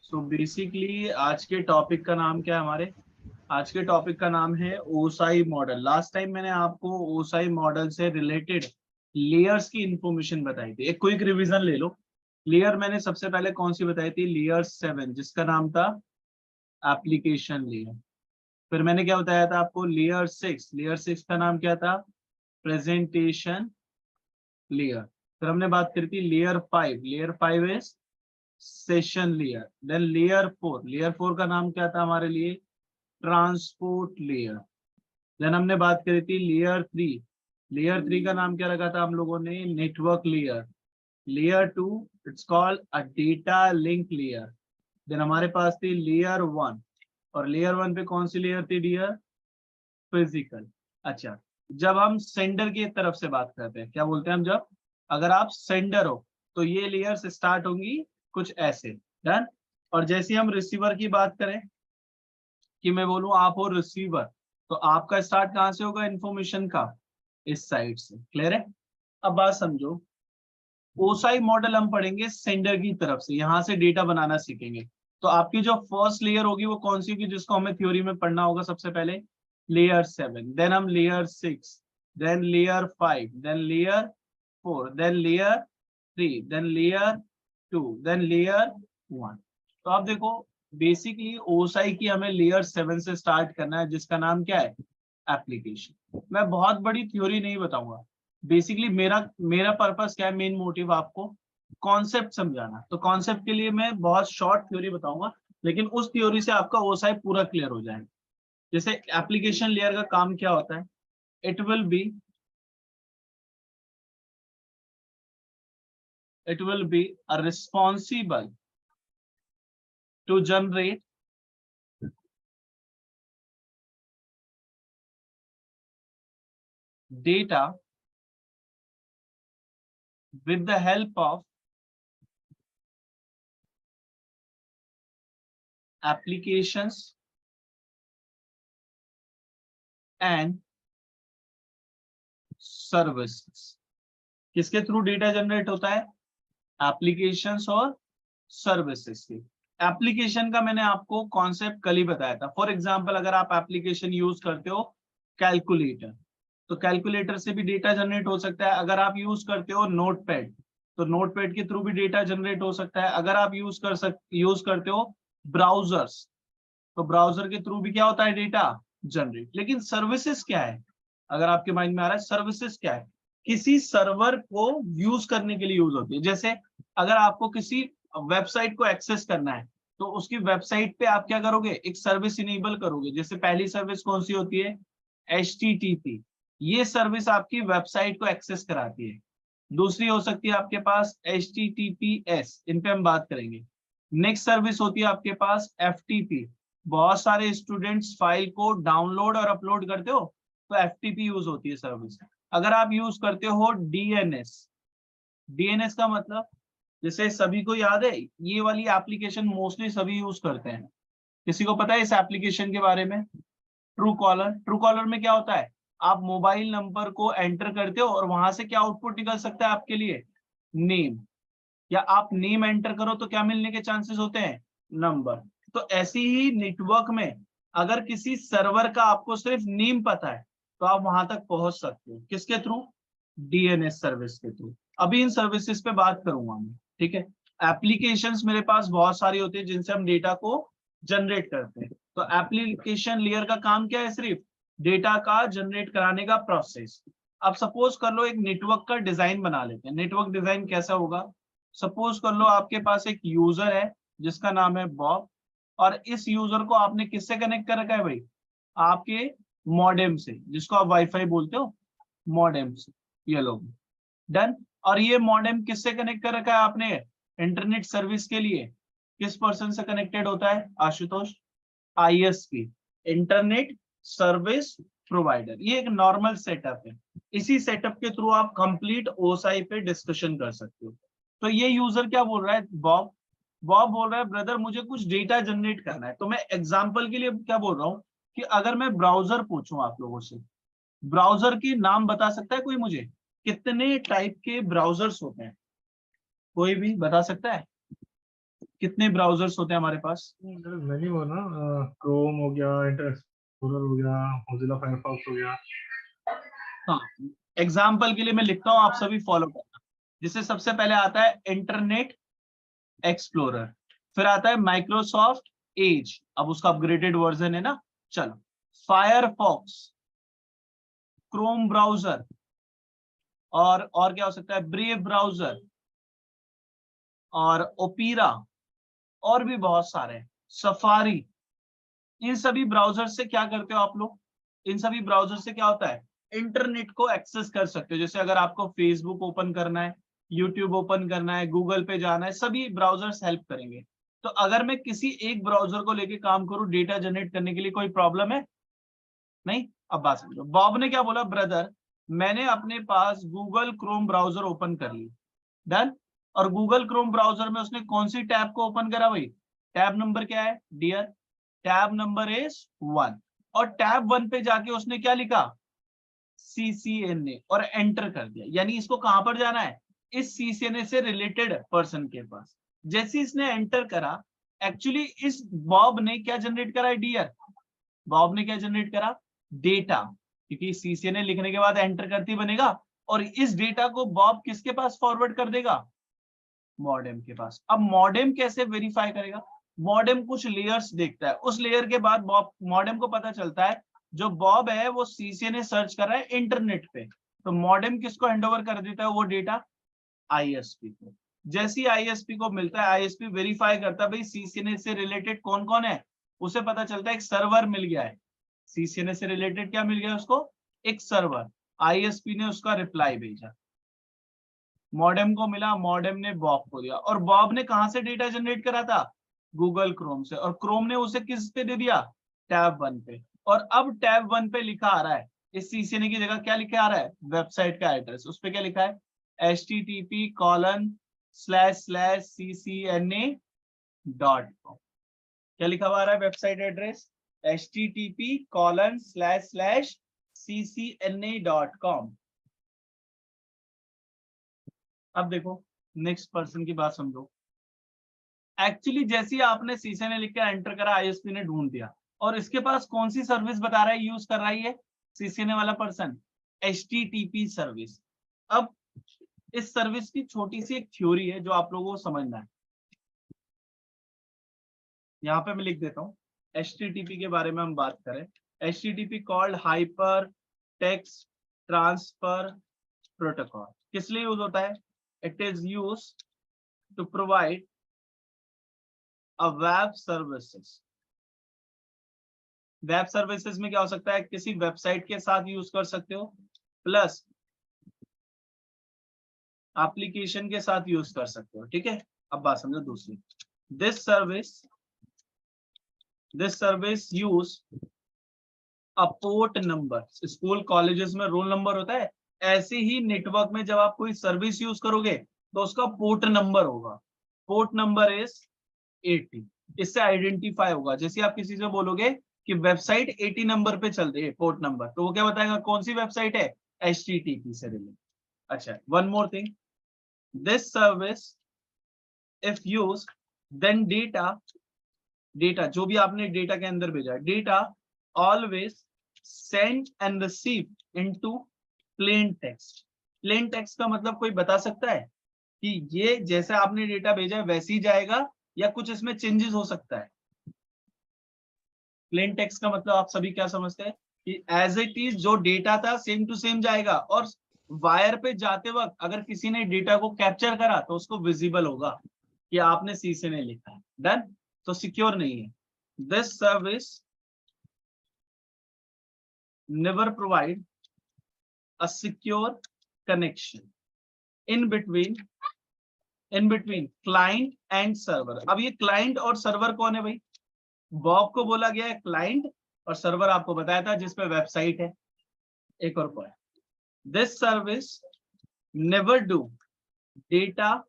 So basically आज के topic का नाम क्या है हमारे? आज के टॉपिक का नाम है ओसाई मॉडल। लास्ट टाइम मैंने आपको ओसाई मॉडल से रिलेटेड लेयर्स की इंफॉर्मेशन बताई थी। एक क्विक रिवीजन ले लो। लेयर मैंने सबसे पहले कौन सी बताई थी? लेयर 7, जिसका नाम था एप्लीकेशन लेयर। फिर मैंने क्या बताया था आपको? लेयर 6। लेयर 6 का नाम क्या था? Presentation layer. फिर हमने बात करी थी layer 5। Layer 5 is session layer. Then layer 4। Layer 4 का नाम क्या था हमारे लिए? Transport layer. देन हमने बात करी थी लेयर 3। लेयर 3 का नाम क्या रखा था हम लोगों ने? Network layer. Layer 2 it's called a data link layer. Then हमारे पास थी लेयर 1। और लेयर 1 पे कौन सी लेयर थी डियर? फिजिकल। अच्छा, जब हम सेंडर की तरफ से बात करते हैं क्या बोलते हैं हम? जब अगर आप सेंडर हो तो ये लेयर्स स्टार्ट होंगी कुछ ऐसे। डन। और जैसे हम रिसीवर की बात करें कि मैं बोलूं आप हो रिसीवर, तो आपका स्टार्ट कहां से होगा इंफॉर्मेशन का? इस साइड से। क्लियर है? अब बात समझो। ओसाई मॉडल हम पढ़ेंगे सेंडर की तरफ से, यहां से डेटा बनाना सीखेंगे। तो आपकी जो फर्स्ट लेयर होगी वो कौन सी होगी जिसको हमें थ्योरी में पढ़ना होगा? सबसे पहले लेयर 7, देन हम layer 6, then layer 5, then layer 4, then layer 3, then layer 2, then layer 1। तो आप देखो, बेसिकली ओसाई की हमें लेयर 7 से स्टार्ट करना है, जिसका नाम क्या है? एप्लीकेशन। मैं बहुत बड़ी थ्योरी नहीं बताऊंगा। बेसिकली मेरा मेरा पर्पस क्या है? मेन मोटिव आपको कॉन्सेप्ट समझाना। तो कॉन्सेप्ट के लिए मैं बहुत शॉर्ट थ्योरी बताऊंगा, लेकिन उस थ्योरी से आपका ओसाई पूरा क्लियर हो जाएगा। जैसे एप्लीकेशन लेयर का काम क्या होता है? It will be a responsible to generate data with the help of applications and services। किसके थ्रू डेटा जनरेट होता है? एप्लीकेशंस और सर्विसेज की। एप्लीकेशन का मैंने आपको कॉन्सेप्ट कल ही बताया था। फॉर एग्जांपल, अगर आप एप्लीकेशन यूज करते हो कैलकुलेटर, तो कैलकुलेटर से भी डेटा जनरेट हो सकता है। अगर आप यूज करते हो नोटपैड, तो नोटपैड के थ्रू भी डेटा जनरेट हो सकता है। अगर आप यूज करते हो ब्राउजर्स, तो ब्राउजर के थ्रू भी क्या होता है? Data generate. लेकिन सर्विसेज क्या है? अगर आपके माइंड में आ रहा है सर्विसेज क्या है? किसी सर्वर को यूज करने के लिए यूज होती है। जैसे अगर आपको किसी वेबसाइट को एक्सेस करना है, तो उसकी वेबसाइट पे आप क्या करोगे? एक सर्विस इनेबल करोगे। जैसे पहली सर्विस कौन सी होती है? HTTP। ये सर्विस आपकी वेबसाइट को एक्सेस कराती है। दूसरी हो सकती है आपके पास HTTPS, इन पे हम बात करेंगे। नेक्स्ट सर्विस होती है आपके पास FTP। बहुत सारे स्टूडेंट्स फाइल को डाउनलोड और अपलोड करते हो, तो FTP यूज होती है सर्विस। अगर आप यूज करते हो DNS, DNS का मतलब, जैसे सभी को याद है ये वाली एप्लीकेशन मोस्टली सभी यूज करते हैं। किसी को पता है इस एप्लीकेशन के बारे में? True collar. ट्रू कॉलर में क्या होता है? आप मोबाइल नंबर को एंटर करते हो और वहां से क्या आउटपुट निकल सकता है आपके लिए? नेम। या आप नेम एंटर करो तो क्या मिलने के चांसेस होते हैं? नंबर। तो ऐसी ही नेटवर्क में अगर किसी सर्वर का आपको सिर्फ नेम पता है, तो आप वहां तक पहुंच सकते हो। किसके थ्रू? DNS सर्विस के थ्रू। अभी इन सर्विसेज पे बात करूंगा मैं, ठीक है। एप्लीकेशंस मेरे पास बहुत सारी होती है जिनसे हम डेटा को जनरेट करते हैं। तो एप्लीकेशन लेयर का काम क्या है? सिर्फ डेटा का जनरेट कराने का प्रोसेस। अब सपोज कर लो एक नेटवर्क का डिजाइन बना लेते हैं। नेटवर्क डिजाइन कैसा होगा? सपोज कर लो आपके पास एक यूजर है जिसका नाम है बॉब, और इस यूजर को आपने किससे कनेक्ट कर रखा है भाई? आपके मॉडेम से, जिसको आप वाईफाई बोलते हो, मॉडेम से। ये लोग डन। और ये मॉडेम किससे कनेक्ट कर रखा है आपने? इंटरनेट सर्विस के लिए। किस पर्सन से कनेक्टेड होता है Ashutosh? ISP, internet service provider. ये एक नॉर्मल सेटअप है। इसी सेटअप के थ्रू आप कंप्लीट ओसाई पे डिस्कशन कर सकते हो। तो ये यूजर क्या बोल रहा है? बॉब। बॉब बोल रहा है ब्रदर मुझे कुछ डेटा जनरेट करना है। तो मैं एग्जांपल के लिए क्या बोल रहा हूँ कि अगर मैं ब्राउजर पूछूं आप लोगों से, ब्राउजर के नाम बता सकता है कोई मुझे? कितने टाइप के ब्राउजर्स होते हैं? कोई भी बता सकता है? कितने ब्राउजर्स होते हैं हमारे पास? मैंने वो ना क्रोम हो गया, इंटरनेट एक्सप्लोरर हो गया, मोजिला फायरफॉक्स हो गया। हाँ, एग्जाम्पल के लिए मैं लिखता हूँ, आप सभी फॉलो करना। जिससे सबसे पहले आता है इंटरनेट एक्सप्लोरर, फिर आता है माइक्रोसॉफ्ट एज, अब उसका अपग्रेडेड वर्जन है ना। चलो, फायरफॉक्स, क्रोम ब्राउजर, और क्या हो सकता है, ब्रेव ब्राउजर, और ओपेरा, और भी बहुत सारे हैं, सफारी। इन सभी ब्राउजर से क्या करते हो आप लोग? इन सभी ब्राउजर से क्या होता है, इंटरनेट को एक्सेस कर सकते हो। जैसे अगर आपको फेसबुक ओपन करना है, यूट्यूब ओपन करना है, गूगल पे जाना है, सभी ब्राउजर्स हेल्प करेंगे। तो अगर मैं किसी एक ब्राउजर को लेके काम करूं डेटा जनरेट करने के लिए, कोई प्रॉब्लम है? नहीं। अब बात समझो, बॉब ने क्या बोला, ब्रदर मैंने अपने पास गूगल क्रोम ब्राउजर ओपन कर ली, डन। और गूगल क्रोम ब्राउजर में उसने कौन सी टैब को ओपन करा भाई? टैब नंबर क्या है डियर? Tab number is 1। और टैब 1 पे जाके उसने क्या लिखा, CCNA, और एंटर कर दिया। यानी इसको कहां पर जाना है, इस CCNA से रिलेटेड पर्सन के पास। जैसे इसने एंटर करा, एक्चुअली इस बॉब ने क्या जनरेट करा है डियर? बॉब ने क्या जनरेट करा? डेटा, क्योंकि CCNA लिखने के बाद एंटर करती बनेगा। और इस डेटा को बॉब किसके पास फॉरवर्ड कर देगा? मॉडेम के पास। अब मॉडेम कैसे वेरीफाई करेगा? मॉडेम कुछ लेयर्स देखता है, उस लेयर के बाद बॉब, मॉडेम को पता चलता है जो बॉब है वो CCNA सर्च कर रहा है इंटरनेट पे। तो मॉडेम किसको हैंडओवर कर देता है वो डेटा? ISP को। जैसी ISP को मिलता है, ISP वेरीफाई करता है भाई CCNA से रिलेटेड कौन कौन है। उसे पता चलता है एक सर्वर मिल गया है, CCNA से रिलेटेड क्या मिल गया उसको? एक सर्वर। ISP ने उसका रिप्लाई भेजा, मॉडेम को मिला, मॉडेम ने बॉब को दिया। और बॉब ने कहां से डेटा जनरेट करा था? गूगल क्रोम से। और क्रोम ने उसे किस पे दे दिया? टैब 1 पे। और अब टैब 1 पे लिखा आ रहा है, इस CCNA की जगह क्या लिखा आ रहा है? वेबसाइट का एड्रेस। उस पे क्या लिखा है? http://ccna.com। क्या लिखा हुआ आ रहा है वेबसाइट एड्रेस? http://ccna.com। अब देखो, नेक्स्ट पर्सन की बात समझो। एक्चुअली जैसे ही आपने CCNA लिख के एंटर करा, ISP ने ढूंढ दिया, और इसके पास कौन सी सर्विस बता रहा है यूज कर रहा है CCNA वाला पर्सन? HTTP service. अब इस सर्विस की छोटी सी एक थ्योरी है जो आप लोगों को समझना है। यहाँ पे मैं लिख देता हूँ, HTTP के बारे में हम बात करें। HTTP called hyper text transfer protocol. किस लिए यूज होता है? It is use to provide a web services. Web services में क्या हो सकता है, किसी वेबसाइट के साथ यूज कर सकते हो, प्लस एप्लीकेशन के साथ यूज कर सकते हो। ठीक है, अब बात समझो दूसरी। This service use a port number. School colleges में रोल नंबर होता है, ऐसे ही नेटवर्क में जब आप कोई सर्विस यूज करोगे तो उसका पोर्ट नंबर होगा। Port number is 80। इससे आइडेंटिफाई होगा। जैसे आप किसी से बोलोगे कि वेबसाइट 80 नंबर पे चल रही है, पोर्ट नंबर, तो वो क्या बताएगा कौन सी वेबसाइट है? HTTP से रिलेटेड। अच्छा, one more thing, this service if use then data जो भी आपने डेटा के अंदर भेजा है, data always send and receive into plain text. Plain text का मतलब कोई बता सकता है कि ये जैसे आपने डेटा भेजा है वैसे ही जाएगा, या कुछ इसमें चेंजेस हो सकता है? प्लेन टेक्स्ट का मतलब आप सभी क्या समझते हैं कि एज इट इज जो डेटा था सेम टू सेम जाएगा, और वायर पे जाते वक्त अगर किसी ने डेटा को कैप्चर करा तो उसको विजिबल होगा कि आपने CCNA लिखा है। डन। तो सिक्योर नहीं है। This service never provide a secure connection in between client and server. अब ये क्लाइंट और सर्वर कौन है भाई? बॉब को बोला गया है क्लाइंट, और सर्वर आपको बताया था जिसपे वेबसाइट है। एक और point, this service never do data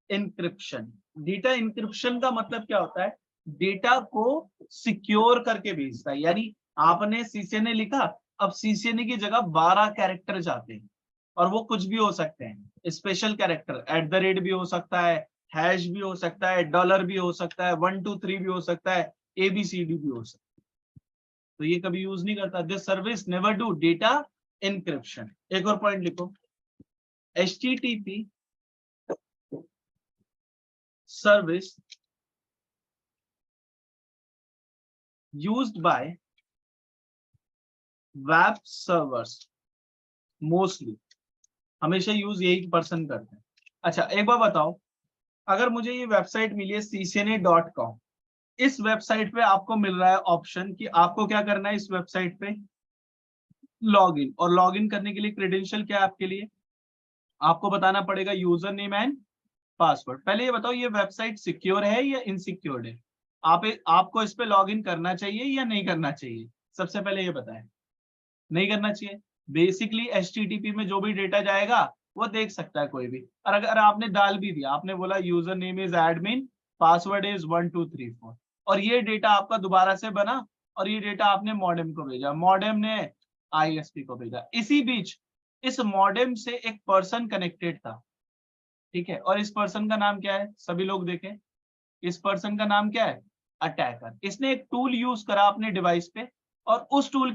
encryption. Data encryption का मतलब क्या होता है? डेटा को सिक्योर करके भेजता है। यानी आपने CCNA लिखा, अब CCNA की जगह 12 कैरेक्टर जाते हैं, और वो कुछ भी हो सकते हैं। स्पेशल कैरेक्टर @ भी हो सकता है, हैश भी हो सकता है, डॉलर भी हो सकता है, 1 2 3 भी हो सकता है, ABCD भी हो सकता है। तो ये कभी यूज नहीं करता। This service never do data encryption. एक और पॉइंट लिखो, HTTP service used by web servers mostly, हमेशा यूज यही पर्सन करते हैं। अच्छा एक बार बताओ, अगर मुझे ये वेबसाइट मिली है ccna.com, इस वेबसाइट पे आपको मिल रहा है ऑप्शन कि आपको क्या करना है, इस वेबसाइट पे लॉग इन, और लॉग इन करने के लिए क्रेडेंशियल क्या है आपके लिए, आपको बताना पड़ेगा यूजर नेम एंड पासवर्ड। पहले ये बताओ ये वेबसाइट सिक्योर है या इनसिक्योर्ड है, आपको इस पे लॉग इन करना चाहिए या नहीं करना चाहिए, सबसे पहले ये बताएं। नहीं करना चाहिए। बेसिकली HTTP में जो भी डेटा जाएगा वो देख सकता है कोई भी, और अगर आपने डाल भी दिया, आपने बोला user name is admin, password is 1 2 3 4, और ये डेटा आपका दोबारा से बना, और ये डेटा आपने मॉडेम को भेजा, मॉडेम ने ISP को भेजा, इसी बीच इस मॉडेम से एक पर्सन कनेक्टेड था, ठीक है, और इस पर्सन का नाम क्या है, सभी लोग देखें, इस पर्सन का नाम क्या है, अटैकर। इसने एक टूल यूज करा अपने डिवाइस पे, और उस टूल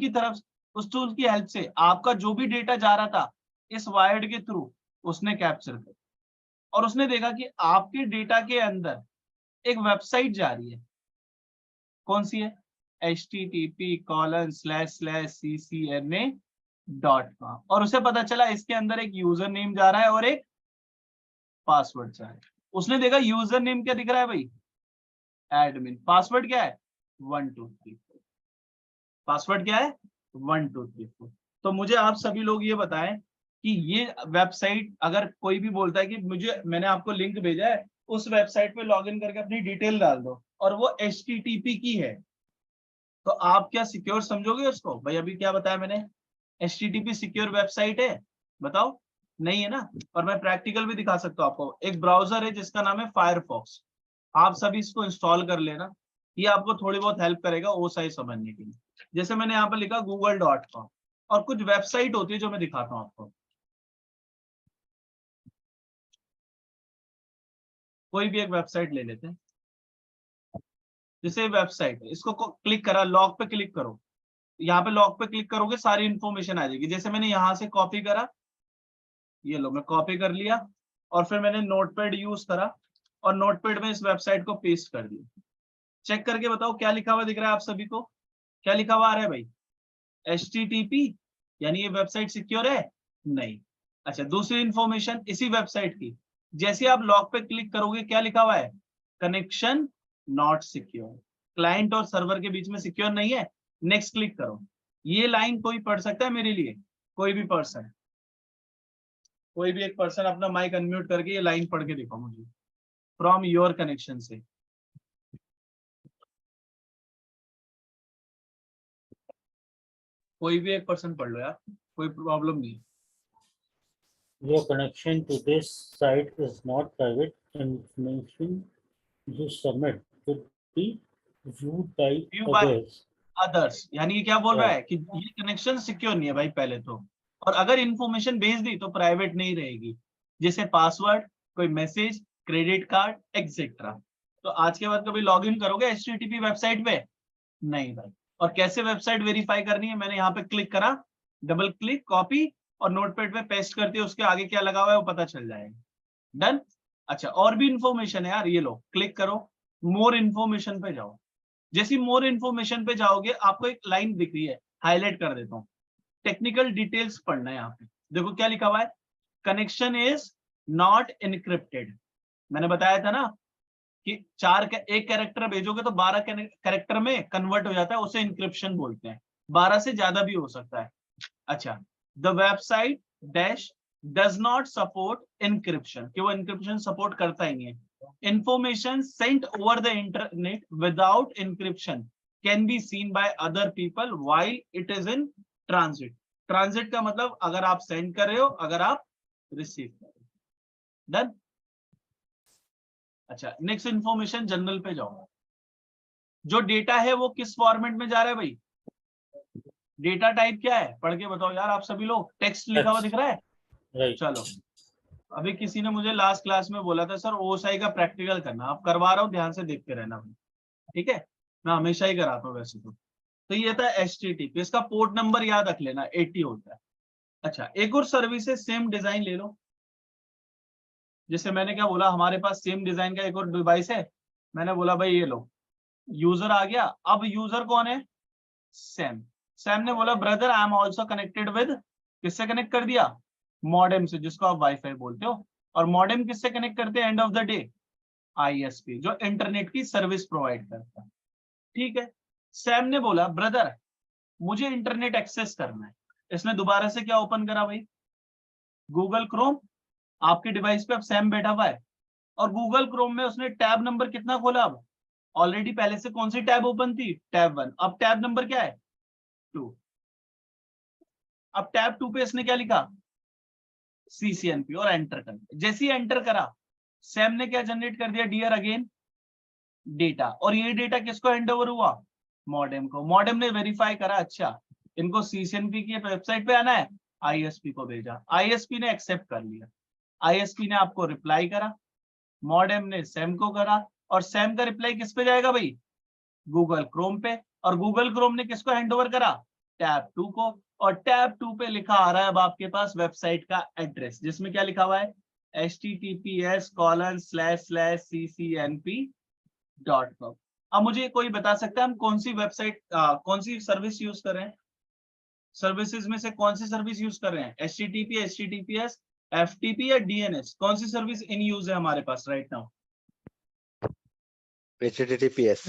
की हेल्प से आपका जो भी डेटा जा रहा था इस वायर्ड के थ्रू उसने कैप्चर कर, और उसने देखा कि आपके डेटा के अंदर एक वेबसाइट जा रही है, कौन सी है, http://ccna.com, और उसे पता चला इसके अंदर एक यूजर नेम जा रहा है और एक पासवर्ड जा रहा है। उसने देखा यूजर नेम क्या दिख रहा है भाई, एडमिन, पासवर्ड क्या है 1 2 3 4, पासवर्ड क्या है 1 2 3 4। तो मुझे आप सभी लोग ये बताएं कि ये वेबसाइट, अगर कोई भी बोलता है कि मैंने आपको लिंक भेजा है, उस वेबसाइट पे लॉगिन करके अपनी डिटेल डाल दो, और वो HTTP की है, तो आप क्या सिक्योर समझोगे उसको? भाई अभी क्या बताया मैंने, HTTP सिक्योर वेबसाइट है, बताओ, नहीं है ना। और मैं प्रैक्टिकल भी दिखा सकता हूँ आपको, एक ब्राउजर है जिसका नाम है फायरफॉक्स, आप सभी इसको इंस्टॉल कर लेना, ये आपको थोड़ी बहुत हेल्प करेगा OSI समझने के लिए। जैसे मैंने यहाँ पर लिखा google.com, और कुछ वेबसाइट होती है जो मैं दिखाता हूँ आपको, कोई भी एक वेबसाइट ले लेते हैं, जैसे वेबसाइट है, इसको क्लिक करा, लॉग पे क्लिक करो, यहाँ पे लॉग पे क्लिक करोगे सारी इंफॉर्मेशन आ जाएगी। जैसे मैंने यहाँ से कॉपी करा, ये लो मैं कॉपी कर लिया, और फिर मैंने नोटपैड यूज करा, और नोटपैड में इस वेबसाइट को पेस्ट कर दिया। चेक करके बताओ क्या लिखा हुआ दिख रहा है आप सभी को, क्या लिखा हुआ आ रहा है भाई, HTTP, यानी ये वेबसाइट सिक्योर है, नहीं। अच्छा दूसरी इंफॉर्मेशन इसी वेबसाइट की, जैसे आप लॉग पे क्लिक करोगे क्या लिखा हुआ है, कनेक्शन नॉट सिक्योर, क्लाइंट और सर्वर के बीच में सिक्योर नहीं है। नेक्स्ट क्लिक करो, ये लाइन कोई पढ़ सकता है मेरे लिए, कोई भी पर्सन, कोई भी एक पर्सन अपना माइक अनम्यूट करके ये लाइन पढ़ के दिखाओ मुझे, फ्रॉम योर कनेक्शन से, कोई भी एक पर्सन पढ़ लो यार, कोई प्रॉब्लम नहीं। Your connection to this site is not private. Information you submit could be viewed by others. Others, यानी ये क्या बोल रहा है कि ये कनेक्शन सिक्योर नहीं है भाई पहले तो, और अगर इंफॉर्मेशन भेज दी तो प्राइवेट नहीं रहेगी, जैसे पासवर्ड, कोई मैसेज, क्रेडिट कार्ड एक्सेट्रा। तो आज के बाद कभी लॉगिन करोगे HTTP वेबसाइट पे, नहीं भाई। और कैसे वेबसाइट वेरीफाई करनी है, मैंने यहाँ पे क्लिक करा, डबल क्लिक, कॉपी, और नोटपैड पे पेस्ट करती है, उसके आगे क्या लगा हुआ है वो पता चल जाएगा। डन। अच्छा और भी इंफॉर्मेशन है यार, ये लो क्लिक करो, मोर इन्फॉर्मेशन पे जाओ, जैसी मोर इन्फॉर्मेशन पे जाओगे आपको एक लाइन दिख रही है, हाईलाइट कर देता हूँ, टेक्निकल डिटेल्स पढ़ना है यहाँ पे, देखो क्या लिखा हुआ है, कनेक्शन इज नॉट इनक्रिप्टेड। मैंने बताया था ना कि एक कैरेक्टर भेजोगे तो 12 कैरेक्टर में कन्वर्ट हो जाता है, उसे इंक्रिप्शन बोलते हैं, 12 से ज्यादा भी हो सकता है। अच्छा, the website dash does not support encryption, कि वो इनक्रिप्शन सपोर्ट करता ही नहीं है। Information sent over the internet without encryption can be seen by other people while it is in transit. Transit का मतलब अगर आप सेंड कर रहे हो, अगर आप रिसीव कर रहे हो। डन। अच्छा नेक्स्ट इंफॉर्मेशन जनरल पे जाओ, जो डेटा है वो किस फॉर्मेट में जा रहा है भाई, डेटा टाइप क्या है, पढ़ के बताओ यार आप सभी लोग, टेक्स्ट लिखा हुआ दिख रहा है, Right. चलो अभी किसी ने मुझे लास्ट क्लास में बोला था सर ओएसआई का प्रैक्टिकल करना, आप करवा रहा हूँ, ध्यान से देखते रहना भाई, ठीक है, मैं हमेशा ही कराता हूँ वैसे तो ये था HTTP, इसका पोर्ट नंबर याद रख लेना 80 होता है। अच्छा, एक और सर्विस है, सेम डिजाइन ले लो, जैसे मैंने क्या बोला, हमारे पास सेम डिजाइन का एक और डिवाइस है, मैंने बोला भाई ये लो, यूजर आ गया, अब यूजर कौन है, सैम। सैम ने बोला brother I am also connected with, किससे कनेक्ट कर दिया, मॉडेम से, जिसको आप वाईफाई बोलते हो, और मॉडेम किससे कनेक्ट करते हैं end of the day, ISP, जो इंटरनेट की सर्विस प्रोवाइड करता है, ठीक है। सैम ने बोला ब्रदर मुझे इंटरनेट एक्सेस करना है, इसने दोबारा से क्या ओपन करा भाई, गूगल क्रोम, आपके डिवाइस पे अब सैम बैठा हुआ है, और गूगल क्रोम में उसने टैब नंबर कितना खोला, अब ऑलरेडी पहले से कौन सी टैब ओपन थी, टैब 1, अब टैब नंबर क्या है 2, अब टैब 2 पे इसने क्या लिखा, CCNP, और एंटर कर, जैसे ही एंटर करा सैम ने क्या जनरेट कर दिया, डियर अगेन डेटा, और ये डेटा किसको हैंडओवर हुआ, मॉडेम को, मॉडेम ने वेरीफाई करा, अच्छा इनको CCNP की वेबसाइट पे आना है, ISP को भेजा, ISP ने एक्सेप्ट कर लिया, ISP ने आपको रिप्लाई करा, मॉडेम ने सैम को करा, और सैम का रिप्लाई किस पे जाएगा भाई, गूगल क्रोम पे, और गूगल क्रोम ने किसको हैंडओवर करा, टैब 2 को, और टैब 2 पे लिखा आ रहा है अब आपके पास वेबसाइट का एड्रेस, जिसमें क्या लिखा हुआ है, https://ccnp.com। अब मुझे कोई बता सकता है हम कौन सी वेबसाइट, कौन सी सर्विस यूज कर रहे हैं, सर्विसेज में से कौन सी सर्विस यूज कर रहे हैं, HTTP, HTTPS, FTP या DNS, कौन सी सर्विस इन यूज है हमारे पास राइट नाउ, HTTPS।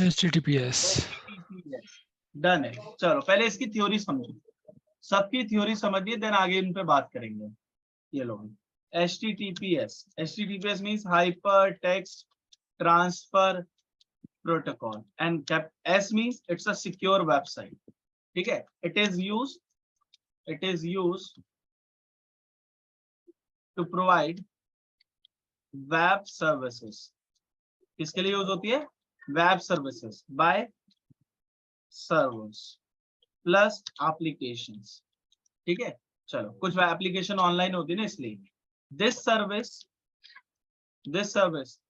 डन है। चलो पहले इसकी थ्योरी समझो, सबकी थ्योरी समझिए, देन आगे इन पे बात करेंगे। ये लोग HTTPS means hyper text transfer protocol, and S means it's a secure website, ठीक है। It is used to provide web services, किसके लिए यूज होती है, web services by servers plus applications, ठीक है। चलो कुछ एप्लीकेशन ऑनलाइन होती है ना, इसलिए this service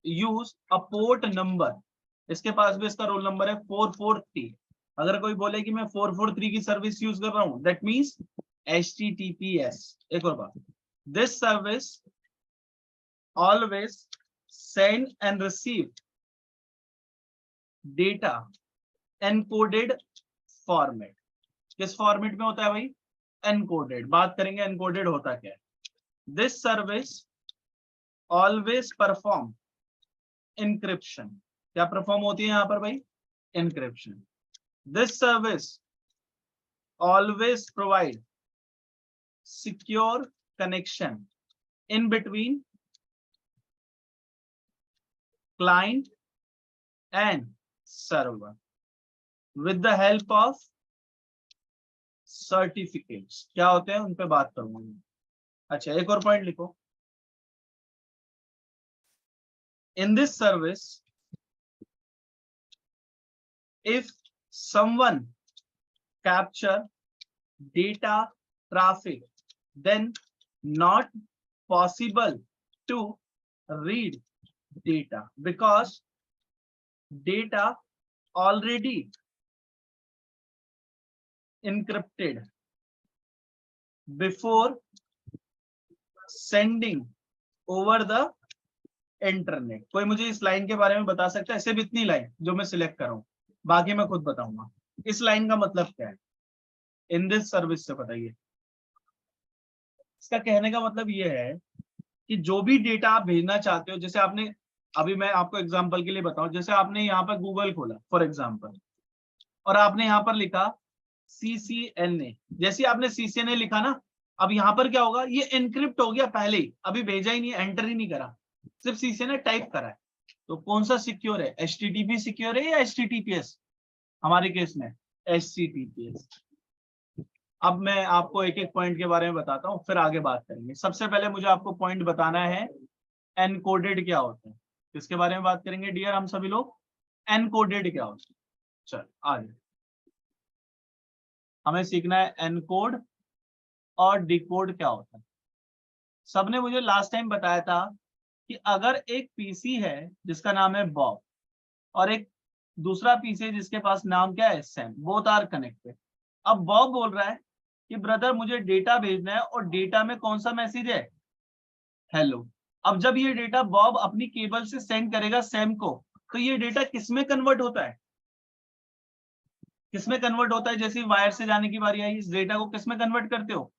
use a port number, इसके पास भी इसका रोल नंबर है 443, अगर कोई बोले कि मैं 443 की सर्विस यूज कर रहा हूं, दैट मींस HTTPS। एक और बात, this service always send and receive data encoded format, किस फॉर्मेट में होता है भाई, एनकोडेड, बात करेंगे एनकोडेड होता क्या है। This service always perform encryption, क्या परफॉर्म होती है यहां पर भाई, encryption. This service always provide secure connection in between client and server with the help of certificates, क्या होते हैं उन पे बात करूंगा। अच्छा एक और पॉइंट लिखो, in this service if someone capture data traffic then not possible to read data because data already encrypted before sending over the internet. कोई मुझे इस लाइन के बारे में बता सकता है, सिर्फ इतनी लाइन जो मैं सिलेक्ट कर रहा हूं, बाकी मैं खुद बताऊंगा। इस लाइन का मतलब क्या है, इन दिस सर्विस से बताइए। इसका कहने का मतलब ये है कि जो भी डेटा आप भेजना चाहते हो, जैसे आपने, अभी मैं आपको एग्जांपल के लिए बताऊं, जैसे आपने यहाँ पर गूगल खोला फॉर एग्जांपल, और आपने यहाँ पर लिखा CCNA, जैसे आपने CCNA लिखा ना, अब यहाँ पर क्या होगा, ये एनक्रिप्ट हो गया पहले ही, अभी भेजा ही नहीं, एंटर ही नहीं करा, सिर्फ CCNA टाइप करा है। तो कौन सा सिक्योर है, HTTP सिक्योर है या HTTPS, हमारे केस में HTTPS। अब मैं आपको एक एक पॉइंट के बारे में बताता हूँ, फिर आगे बात करेंगे। सबसे पहले मुझे आपको पॉइंट बताना है एनकोडेड क्या होता है, किसके बारे में बात करेंगे डियर हम सभी लोग, एनकोडेड क्या होता है। चल आगे हमें सीखना है एनकोड और डिकोड क्या होता है। सबने मुझे लास्ट टाइम बताया था कि अगर एक पीसी है जिसका नाम है बॉब और एक दूसरा पीसी है जिसके पास नाम क्या है सैम, बोथ आर कनेक्टेड। अब बॉब बोल रहा है कि ब्रदर मुझे डेटा भेजना है और डेटा में कौन सा मैसेज है, हेलो। अब जब ये डेटा बॉब अपनी केबल से सेंड करेगा सैम को, तो ये डेटा किसमें कन्वर्ट होता है, किसमें कन्वर्ट होता है? जैसे वायर से जाने की बारी आई, इस डेटा को किसमें कन्वर्ट करते हो,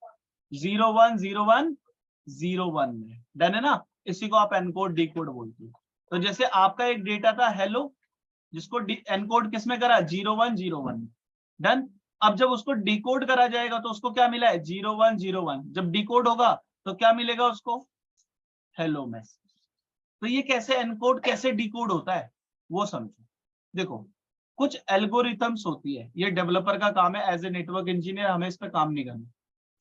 010101 में। डन है ना? इसी को आप एनकोड डिकोड बोलते हो। तो जैसे आपका एक डेटा था हेलो, जिसको एनकोड किसमें करा, 0101 में। डन। अब जब उसको डिकोड करा जाएगा तो उसको क्या मिला है, 0101। जब डिकोड होगा तो क्या मिलेगा उसको, हेलो मैसेज। तो ये कैसे एनकोड कैसे डिकोड होता है वो समझो। देखो कुछ एल्गोरिथम्स होती है, ये डेवलपर का काम है, एज ए नेटवर्क इंजीनियर हमें इस पे काम नहीं करना।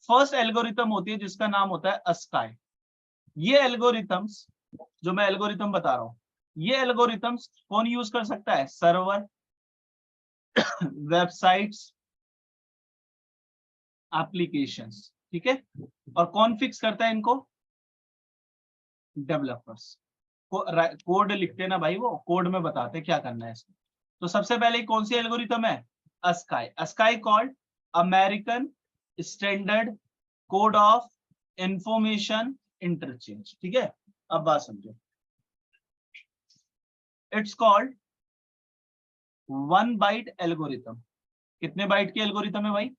फर्स्ट एल्गोरिथम होती है जिसका नाम होता है अस्काई। ये एल्गोरिथम्स, जो मैं एल्गोरिथम बता रहा हूं, ये एल्गोरिथम्स कौन यूज कर सकता है, सर्वर, वेबसाइट्स, एप्लीकेशंस, ठीक है। और कौन फिक्स करता है इनको, डेवलपर्स। कोड लिखते हैं ना भाई, वो कोड में बताते क्या करना है इसको। तो सबसे पहले कौन सी एल्गोरिथम है, ASCII. ASCII called American standard code of information interchange, ठीक है। अब बात समझो, इट्स कॉल्ड 1 बाइट एल्गोरिथम। कितने बाइट की एल्गोरिथम है भाई,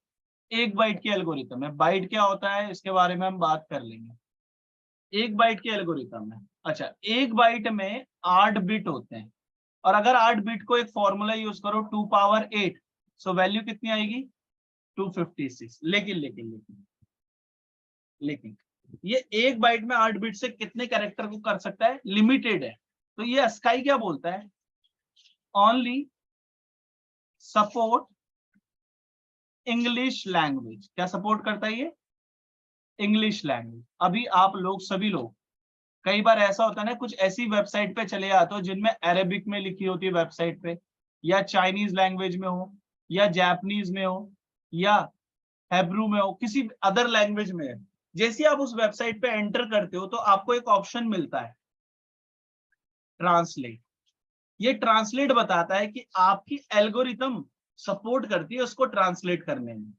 1 बाइट की एल्गोरिथम है। बाइट क्या होता है इसके बारे में हम बात कर लेंगे। 1 बाइट की एल्गोरिथम है। अच्छा, 1 बाइट में 8 बिट होते हैं, और अगर 8 बिट को एक फॉर्मूला यूज करो 2 पावर 8, सो वैल्यू कितनी आएगी, 256। लेकिन लेकिन लेकिन लेकिन ये 1 बाइट में 8 बिट से कितने कैरेक्टर को कर सकता है, लिमिटेड है। तो ये अस्काई क्या बोलता है, ओनली सपोर्ट इंग्लिश लैंग्वेज। क्या सपोर्ट करता है ये, इंग्लिश लैंग्वेज। अभी आप लोग सभी लोग, कई बार ऐसा होता है ना, कुछ ऐसी वेबसाइट पे चले जाते हो जिनमें अरेबिक में लिखी होती है वेबसाइट पे, या चाइनीज लैंग्वेज में हो, या जापानीज में हो, या हेब्रू में हो, किसी अदर लैंग्वेज में है। जैसे आप उस वेबसाइट पे एंटर करते हो तो आपको एक ऑप्शन मिलता है ट्रांसलेट। ये ट्रांसलेट बताता है कि आपकी एल्गोरिथम सपोर्ट करती है उसको ट्रांसलेट करने में।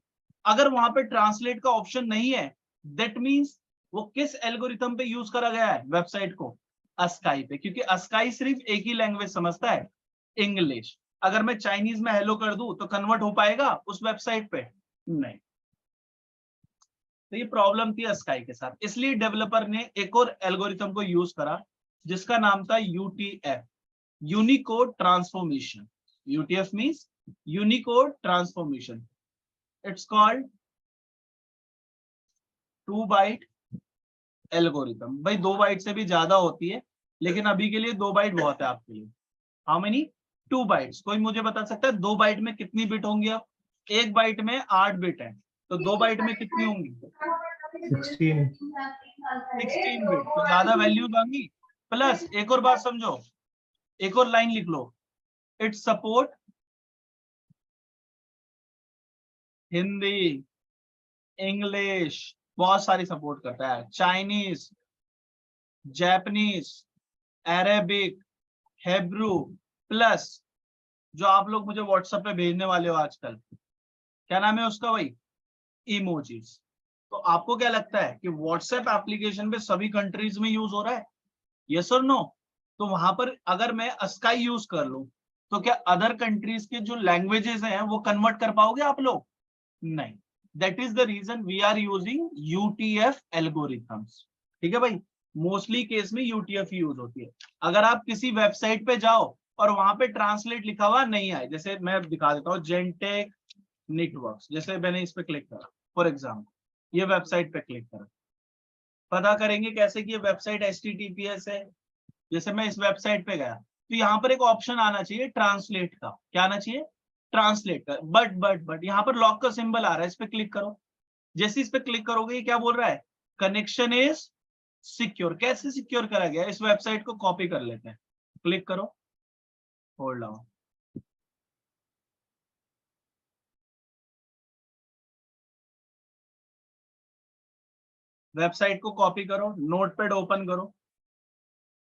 अगर वहां पे ट्रांसलेट का ऑप्शन नहीं है, दैट मींस वो किस एल्गोरिथम पे यूज करा गया है वेबसाइट को, अस्काई पे, क्योंकि अस्काई सिर्फ एक ही लैंग्वेज समझता है, इंग्लिश। अगर मैं चाइनीज में हेलो कर दूं तो कन्वर्ट हो पाएगा उस वेबसाइट पे, नहीं। तो ये प्रॉब्लम थी अस्काई के साथ, इसलिए डेवलपर ने एक और एल्गोरिथम को यूज करा जिसका नाम था UTF, unicode transformation. UTF means unicode transformation. It's called 2 byte algorithm. भाई 2 बाइट से भी ज्यादा होती है, लेकिन अभी के लिए 2 बाइट बहुत है आपके लिए। How many, 2 bytes. कोई मुझे बता सकता है 2 बाइट में कितनी बिट होंगी? अब 1 बाइट में 8 बिट है, तो 2 बाइट में कितनी होंगी, 16। 16 बिट। तो ज्यादा वैल्यूज आएंगी। प्लस एक और बात समझो, एक और लाइन लिख लो, इट सपोर्ट हिंदी, इंग्लिश, बहुत सारी सपोर्ट करता है, Chinese, Japanese, Arabic, Hebrew, plus जो आप लोग मुझे व्हाट्सएप पे भेजने वाले हो आजकल, क्या नाम है उसका भाई, इमोजीज। तो आपको क्या लगता है कि व्हाट्सएप एप्लीकेशन पे सभी कंट्रीज में यूज हो रहा है, यस और नो? तो वहां पर अगर मैं अस्काई यूज कर लूं तो क्या अदर कंट्रीज के जो लैंग्वेजेस हैं वो कन्वर्ट कर पाओगे आप लोग, नहीं। That is the reason we are using UTF algorithms, ठीक है भाई। मोस्टली केस में यूटीएफ यूज होती है। अगर आप किसी वेबसाइट पे जाओ और वहां पे ट्रांसलेट लिखा हुआ नहीं आए, जैसे मैं दिखा देता हूँ, जेंटेक नेटवर्क्स, जैसे मैंने इस पे क्लिक करा फॉर एग्जाम्पल, ये वेबसाइट पे क्लिक करा, पता करेंगे कैसे कि ये वेबसाइट HTTPS है। जैसे मैं इस वेबसाइट पे गया तो यहाँ पर एक ऑप्शन आना चाहिए ट्रांसलेट का, क्या आना चाहिए, ट्रांसलेट का। बट यहाँ पर लॉक का सिंबल आ रहा है, इस पे क्लिक करो। जैसे इस पे क्लिक करोगे ये क्या बोल रहा है, कनेक्शन इज सिक्योर। कैसे सिक्योर करा गया, इस वेबसाइट को कॉपी कर लेते हैं, क्लिक करो, होल्ड ऑन। वेबसाइट को कॉपी करो, नोटपैड ओपन करो,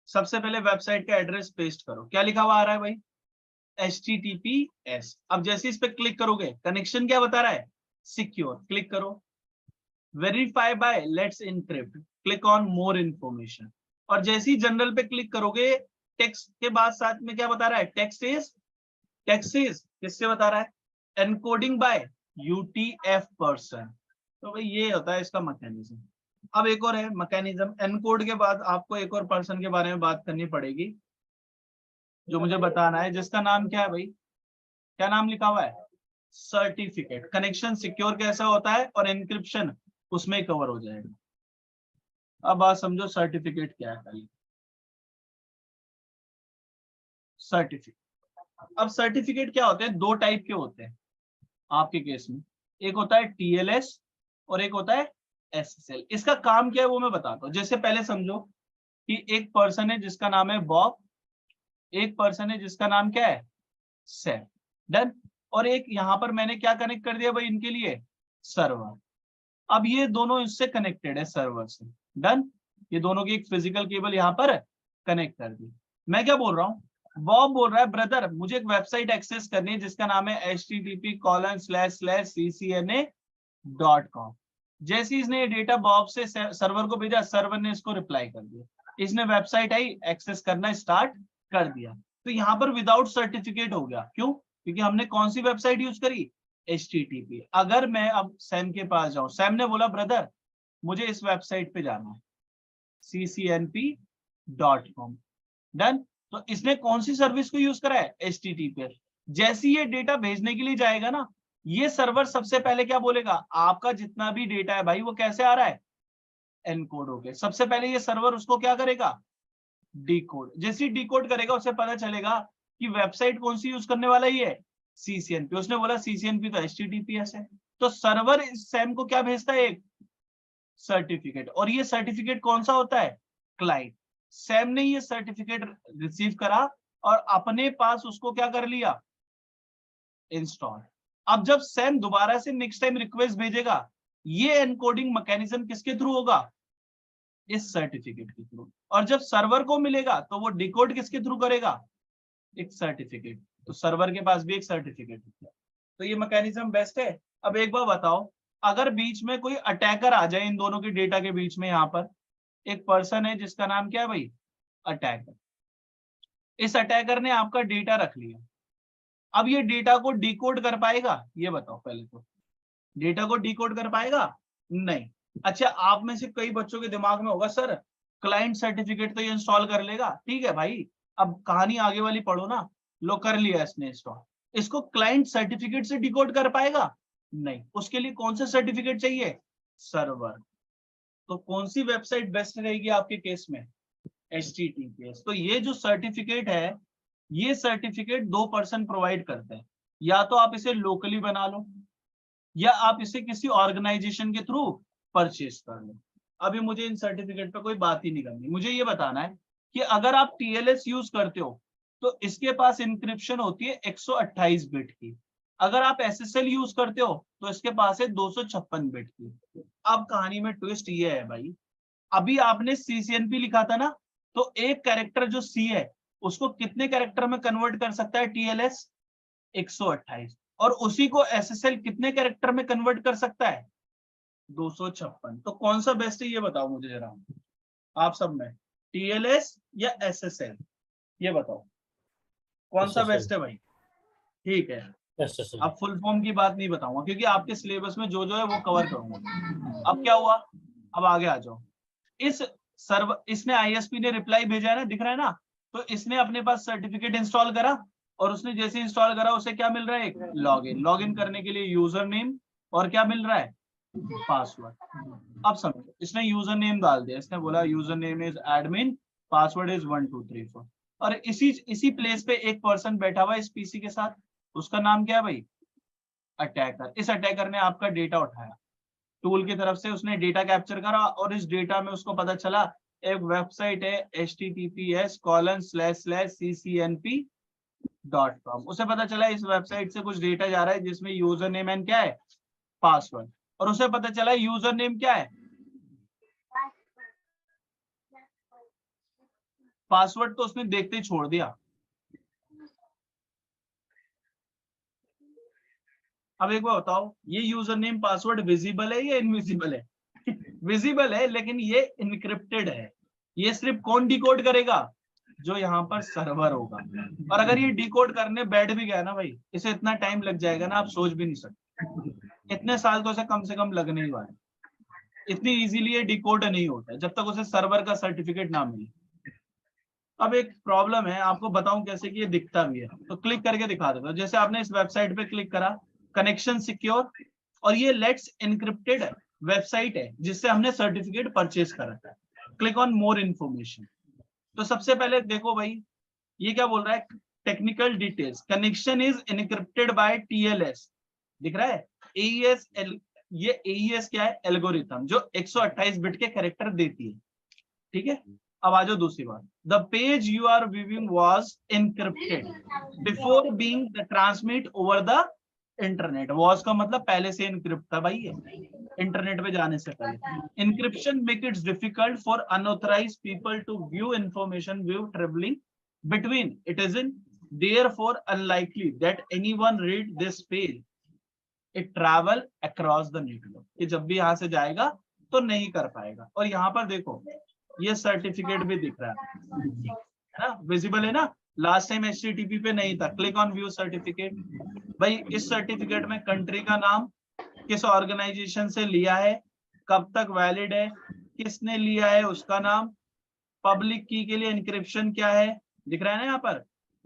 सबसे पहले वेबसाइट का एड्रेस पेस्ट करो। क्या लिखा हुआ आ रहा है भाई? HTTPS। अब जैसे इस पे क्लिक करोगे, कनेक्शन क्या बता रहा है? सिक्योर। क्लिक करो। Verify by let's encrypt, click on more information. और जैसे ही जनरल पे क्लिक करोगे, टेक्स्ट के बाद साथ में क्या बता रहा है? टेक्स्ट इज किससे बता रहा है? Encoding by UTF person. तो भाई ये होता है इसका मैकेनिज्म। अब एक और है मैकेनिज्म, एनकोड के बाद आपको एक और पर्सन के बारे में बात करनी पड़ेगी जो मुझे बताना है, जिसका नाम क्या है भाई? क्या नाम लिखा हुआ है? सर्टिफिकेट। कनेक्शन सिक्योर कैसा होता है और एनक्रिप्शन उसमें कवर हो जाएगा। अब बात समझो सर्टिफिकेट क्या है। खाली सर्टिफिकेट। अब सर्टिफिकेट क्या होते हैं? दो टाइप के होते हैं आपके केस में। एक होता है TLS और एक होता है SSL। इसका काम क्या है वो मैं बताता हूँ। जैसे पहले समझो कि एक पर्सन है जिसका नाम है बॉब, एक पर्सन है जिसका नाम क्या है? सैम। डन। और एक यहां पर मैंने क्या कनेक्ट कर दिया भाई इनके लिए? सर्वर। अब ये दोनों इससे कनेक्टेड है, सर्वर से। डन। ये दोनों की एक फिजिकल केबल यहां पर कनेक्ट कर दी। मैं क्या बोल रहा हूँ? बॉब बोल रहा है ब्रदर मुझे एक वेबसाइट एक्सेस करनी है जिसका नाम है http://ccna.com। जैसे इसने ये डेटा बॉब से सर्वर को भेजा, सर्वर ने इसको रिप्लाई कर दिया, इसने वेबसाइट आई, एक्सेस करना स्टार्ट कर दिया। तो यहाँ पर विदाउट सर्टिफिकेट हो गया। क्यों? क्योंकि हमने कौन सी वेबसाइट यूज करी? HTTP। अगर मैं अब सैम के पास जाऊं, सैम ने बोला ब्रदर मुझे इस वेबसाइट पे जाना है ccnp.com। डन। तो इसने कौन सी सर्विस को यूज करा है? HTTP। जैसे ये डेटा भेजने के लिए जाएगा ना, ये सर्वर सबसे पहले क्या बोलेगा? आपका जितना भी डेटा है भाई वो कैसे आ रहा है? एनकोड होके। सबसे पहले ये सर्वर उसको क्या करेगा? डिकोड। जैसे ही डिकोड करेगा उसे पता चलेगा कि वेबसाइट कौन सी यूज करने वाला ही है? CCNP। उसने बोला CCNP तो HTTPS है। तो सर्वर सैम को क्या भेजता है? एक सर्टिफिकेट। और ये सर्टिफिकेट कौन सा होता है? क्लाइंट। सैम ने ये सर्टिफिकेट रिसीव करा और अपने पास उसको क्या कर लिया? इंस्टॉल। अब जब सैम दोबारा से नेक्स्ट टाइम रिक्वेस्ट भेजेगा, ये एनकोडिंग मैकेनिज्म किसके थ्रू होगा? इस सर्टिफिकेट के थ्रू। और जब सर्वर को मिलेगा तो वो डिकोड किसके थ्रू करेगा? एक सर्टिफिकेट। तो सर्वर के पास भी एक सर्टिफिकेट है। तो ये मैकेनिज्म बेस्ट है। अब एक बार बताओ, अगर बीच में कोई अटैकर आ जाए इन दोनों के डेटा के बीच में, यहां पर एक पर्सन है जिसका नाम क्या है भाई? अटैकर। इस अटैकर ने आपका डेटा रख लिया। अब ये डेटा को डिकोड कर पाएगा? ये बताओ पहले तो। डेटा को डिकोड कर पाएगा? नहीं। अच्छा, आप में से कई बच्चों के दिमाग में होगा सर क्लाइंट सर्टिफिकेट तो ये इंस्टॉल कर लेगा। ठीक है भाई, अब कहानी आगे वाली पढ़ो ना। लो कर लिया इसने इंस्टॉल, इसको क्लाइंट सर्टिफिकेट से डिकोड कर पाएगा? नहीं। उसके लिए कौन सा सर्टिफिकेट चाहिए? सर्वर। तो कौन सी वेबसाइट बेस्ट रहेगी आपके केस में? HTTPS। तो ये जो सर्टिफिकेट है, ये सर्टिफिकेट दो पर्सन प्रोवाइड करते हैं। या तो आप इसे लोकली बना लो या आप इसे किसी ऑर्गेनाइजेशन के थ्रू परचेज कर लो। अभी मुझे इन सर्टिफिकेट पे कोई बात ही नहीं करनी। मुझे ये बताना है कि अगर आप TLS यूज करते हो तो इसके पास इंक्रिप्शन होती है 128 बिट की। अगर आप SSL यूज करते हो तो इसके पास है 256 बिट की। अब कहानी में ट्विस्ट ये है भाई, अभी आपने CCNP लिखा था ना, तो एक कैरेक्टर जो C है उसको कितने कैरेक्टर में कन्वर्ट कर सकता है TLS? 128। और उसी को SSL कितने कैरेक्टर में कन्वर्ट कर सकता है? 256। तो कौन सा बेस्ट है ये बताओ मुझे जरा, आप सब में, TLS या SSL? ये बताओ कौन सा बेस्ट है भाई? ठीक है, SSL। अब फुल फॉर्म की बात नहीं बताऊंगा क्योंकि आपके सिलेबस में जो है वो कवर करूंगा। अब क्या हुआ? अब आगे आ जाओ। इस सर्वर, इसने ISP ने रिप्लाई भेजा है ना, दिख रहा है ना? तो इसने अपने पास सर्टिफिकेट इंस्टॉल करा और उसने जैसे इंस्टॉल करा उसे क्या मिल रहा है? एक लॉगिन करने के लिए यूजर नेम और क्या मिल रहा है? पासवर्ड। अब समझो, इसने यूजर नेम डाल दिया, इसने बोला user name is admin, password is 1234। और इसी प्लेस पे एक पर्सन बैठा हुआ है इस PC के साथ, उसका नाम क्या है भाई? अटैकर। इस अटैकर ने आपका डेटा उठाया, टूल की तरफ से उसने डेटा कैप्चर करा और इस डेटा में उसको पता चला एक वेबसाइट है https://ccnp.com। उसे पता चला इस वेबसाइट से कुछ डेटा जा रहा है जिसमें यूजर नेम एंड क्या है? पासवर्ड। और उसे पता चला यूजर नेम क्या है? पासवर्ड तो उसने देखते ही छोड़ दिया। अब एक बार बताओ, ये यूजर नेम पासवर्ड विजिबल है या इनविजिबल है? विजिबल है, लेकिन ये इनक्रिप्टेड है। ये सिर्फ कौन डिकोड करेगा? जो यहाँ पर सर्वर होगा। और अगर ये डिकोड करने बैठ भी गया ना भाई, इसे इतना टाइम लग जाएगा ना, आप सोच भी नहीं सकते। इतने साल तो इसे कम से कम लगने ही वाले। इतनी इजीली ये डिकोड नहीं होता है जब तक उसे सर्वर का सर्टिफिकेट ना मिले। अब एक प्रॉब्लम है, आपको बताऊं कैसे कि ये दिखता भी है, तो क्लिक करके दिखा देता हूं। जैसे आपने इस वेबसाइट पे क्लिक करा, कनेक्शन सिक्योर, और ये लेट्स एनक्रिप्टेड है वेबसाइट है जिससे हमने सर्टिफिकेट परचेज कर रखा है। Click on more information. तो सबसे पहले देखो भाई, ये क्या बोल रहा है? Technical details, connection is encrypted by TLS. दिख रहा है एईएस। ये एईएस क्या है? एल्गोरिथम, जो 128 बिट के कैरेक्टर देती है। ठीक है, अब आ जाओ दूसरी बात। The page you are viewing was encrypted before being transmitted over the internet. Was का मतलब पहले से एनक्रिप्ट था भाई, ये इंटरनेट पे जाने से पहले। Encryption make it difficult for unauthorised people to view information view travelling between. It isn't therefore unlikely that anyone read this page. It travel across the network. कि जब भी यहाँ से जाएगा तो नहीं कर पाएगा। और यहाँ पर देखो, ये सर्टिफिकेट भी दिख रहा है ना, विजिबल है ना। लास्ट टाइम HTTP पे नहीं था। Click on view certificate. भाई इस सर्टिफिकेट में कंट्री का नाम, किस ऑर्गेनाइजेशन से लिया है, कब तक वैलिड है, किसने लिया है उसका नाम, पब्लिक की के लिए इंक्रिप्शन क्या है, दिख रहा है ना यहाँ पर।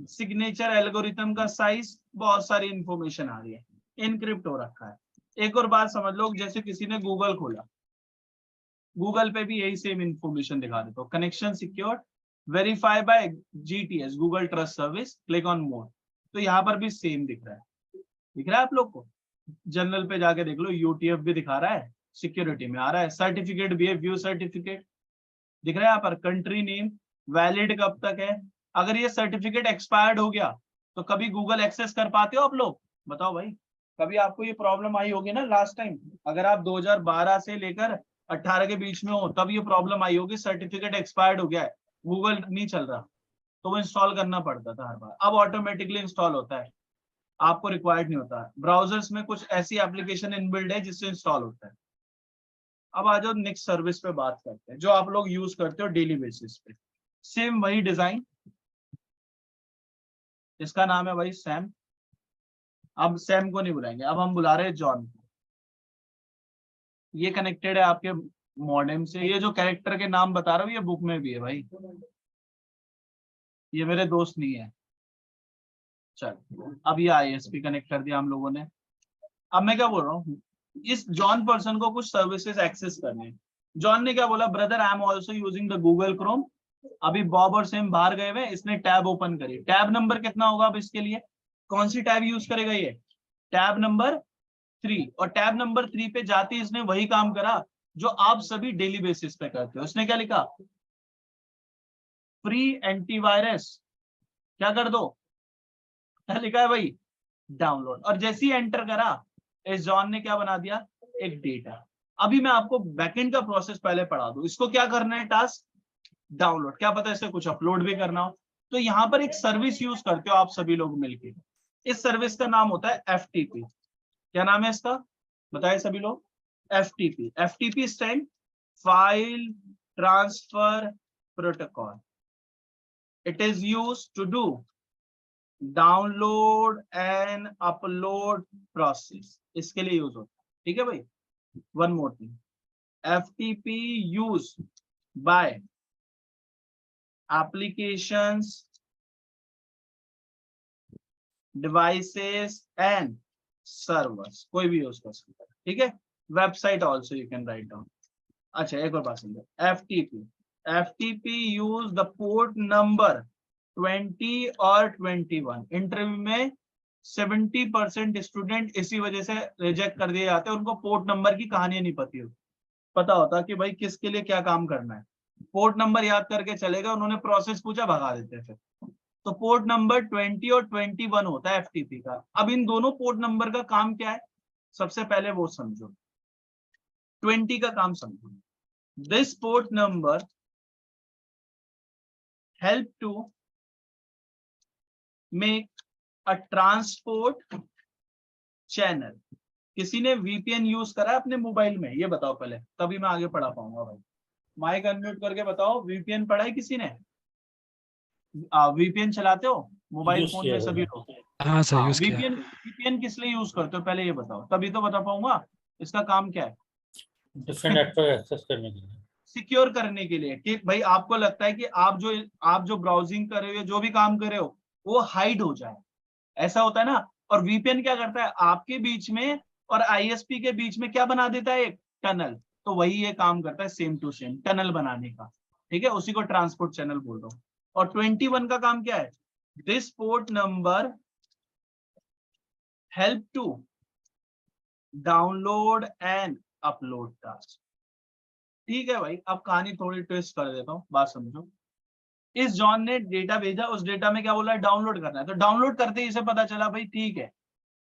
सिग्नेचर, एल्गोरिथम का साइज, बहुत सारी इंफॉर्मेशन आ रही है, इनक्रिप्ट हो रखा है। एक और बात समझ लो, जैसे किसी ने गूगल खोला, गूगल पे भी यही सेम इंफॉर्मेशन दिखा देता हूँ। Connection secure, verify by GTS, Google trust service, click on more. तो यहाँ पर भी सेम दिख रहा है। दिख रहा है आप लोग को? जनरल पे जाके देख लो, UTF भी दिखा रहा है, सिक्योरिटी में आ रहा है, सर्टिफिकेट भी है, व्यू सर्टिफिकेट दिख रहा है यहाँ पर। कंट्री नेम, वैलिड कब तक है। अगर ये सर्टिफिकेट एक्सपायर्ड हो गया तो कभी गूगल एक्सेस कर पाते हो आप लोग? बताओ भाई, कभी आपको ये प्रॉब्लम आई होगी ना लास्ट टाइम, अगर आप 2012 से लेकर 18 के बीच में हो, तब ये प्रॉब्लम आई होगी, सर्टिफिकेट एक्सपायर्ड हो गया है, गूगल नहीं चल रहा, तो वो इंस्टॉल करना पड़ता था हर बार। अब ऑटोमेटिकली इंस्टॉल होता है, आपको रिक्वायर्ड नहीं होता है। ब्राउजर्स में कुछ ऐसी एप्लीकेशन इनबिल्ड है जिससे इंस्टॉल होता है। अब आ जाओ नेक्स्ट सर्विस पे बात करते हैं, जो आप लोग यूज करते हो डेली बेसिस पे। सेम वही डिजाइन, इसका नाम है भाई सैम। अब सैम को नहीं बुलाएंगे, अब हम बुला रहे हैं जॉन को। ये कनेक्टेड है आपके मॉडेम से। ये जो कैरेक्टर के नाम बता रहा हूँ ये बुक में भी है भाई, ये मेरे दोस्त नहीं है। चल, अब ये ISP कनेक्ट कर दिया हम लोगों ने। अब मैं क्या बोल रहा हूँ, इस जॉन पर्सन को कुछ सर्विसेज एक्सेस करने। जॉन ने क्या बोला, brother I am also using the Google Chrome. अभी बॉब और सेम बाहर गए हुए, इसने टैब ओपन करी। टैब नंबर कितना होगा अब इसके लिए? कौन सी टैब यूज करेगा ये? Tab number 3। और टैब नंबर 3 पे जाते इसने वही काम करा जो आप सभी डेली बेसिस पे करते हो। उसने क्या लिखा? फ्री एंटीवायरस, क्या कर दो, क्या लिखा है भाई? डाउनलोड। और जैसे ही एंटर करा, इस जॉन ने क्या बना दिया? एक डेटा। अभी मैं आपको बैकएंड का प्रोसेस पहले पढ़ा दूं। इसको क्या करना है? टास्क डाउनलोड, क्या पता इसे कुछ अपलोड भी करना हो। तो यहाँ पर एक सर्विस यूज करते हो आप सभी लोग मिलके। इस सर्विस का नाम होता है FTP। क्या नाम है इसका? बताए सभी लोग। FTP। FTP stand file transfer protocol. It is used to do download and upload process, इसके लिए यूज होता है। ठीक है भाई। One more thing, FTP use by applications, devices and servers, कोई भी यूज कर सकता है। ठीक है, website also you can write down. अच्छा, एक और बात समझो, FTP use the port number 20 और 21। इंटरव्यू में 70% स्टूडेंट इसी वजह से रिजेक्ट कर दिए जाते हैं, उनको पोर्ट नंबर की कहानी नहीं पता होता कि भाई किसके लिए क्या काम करना है। पोर्ट नंबर याद करके चलेगा, उन्होंने प्रोसेस पूछा, भगा देते फिर। तो पोर्ट नंबर 20 और 21 होता है FTP का। अब इन दोनों पोर्ट नंबर का काम क्या है, सबसे पहले वो समझो। 20 का काम समझो। This port number help to make a transport channel. किसी ने VPN यूज करा है अपने मोबाइल में? ये बताओ पहले, तभी मैं आगे पढ़ा पाऊंगा भाई। माइक अनम्यूट करके बताओ, VPN पढ़ा है किसी ने? VPN चलाते हो मोबाइल Use फोन किया में है सभी मैंने। लोग? हाँ सर यूज किया। VPN किस लिए यूज करते हो पहले ये बताओ, तभी तो बता पाऊंगा इसका काम क्या है। डिफरेंट नेटवर्क एक्सेस करने के लिए। सिक्योर करने के लिए, कि भाई आपको लगता है कि आप जो ब्राउजिंग कर रहे हो, जो भी काम कर रहे हो, वो हाइड हो जाए, ऐसा होता है ना। और VPN क्या करता है, आपके बीच में और ISP के बीच में क्या बना देता है, एक टनल। तो वही ये काम करता है, सेम टू सेम टनल बनाने का, ठीक है, उसी को ट्रांसपोर्ट चैनल बोल रहा हूँ। और 21 का काम क्या है, this port number help to download and upload task. ठीक है भाई, अब कहानी थोड़ी ट्विस्ट कर देता हूँ, बात समझो। इस जॉन ने डेटा भेजा, उस डेटा में क्या बोला है, डाउनलोड करना है। तो डाउनलोड करते ही इसे पता चला भाई ठीक है,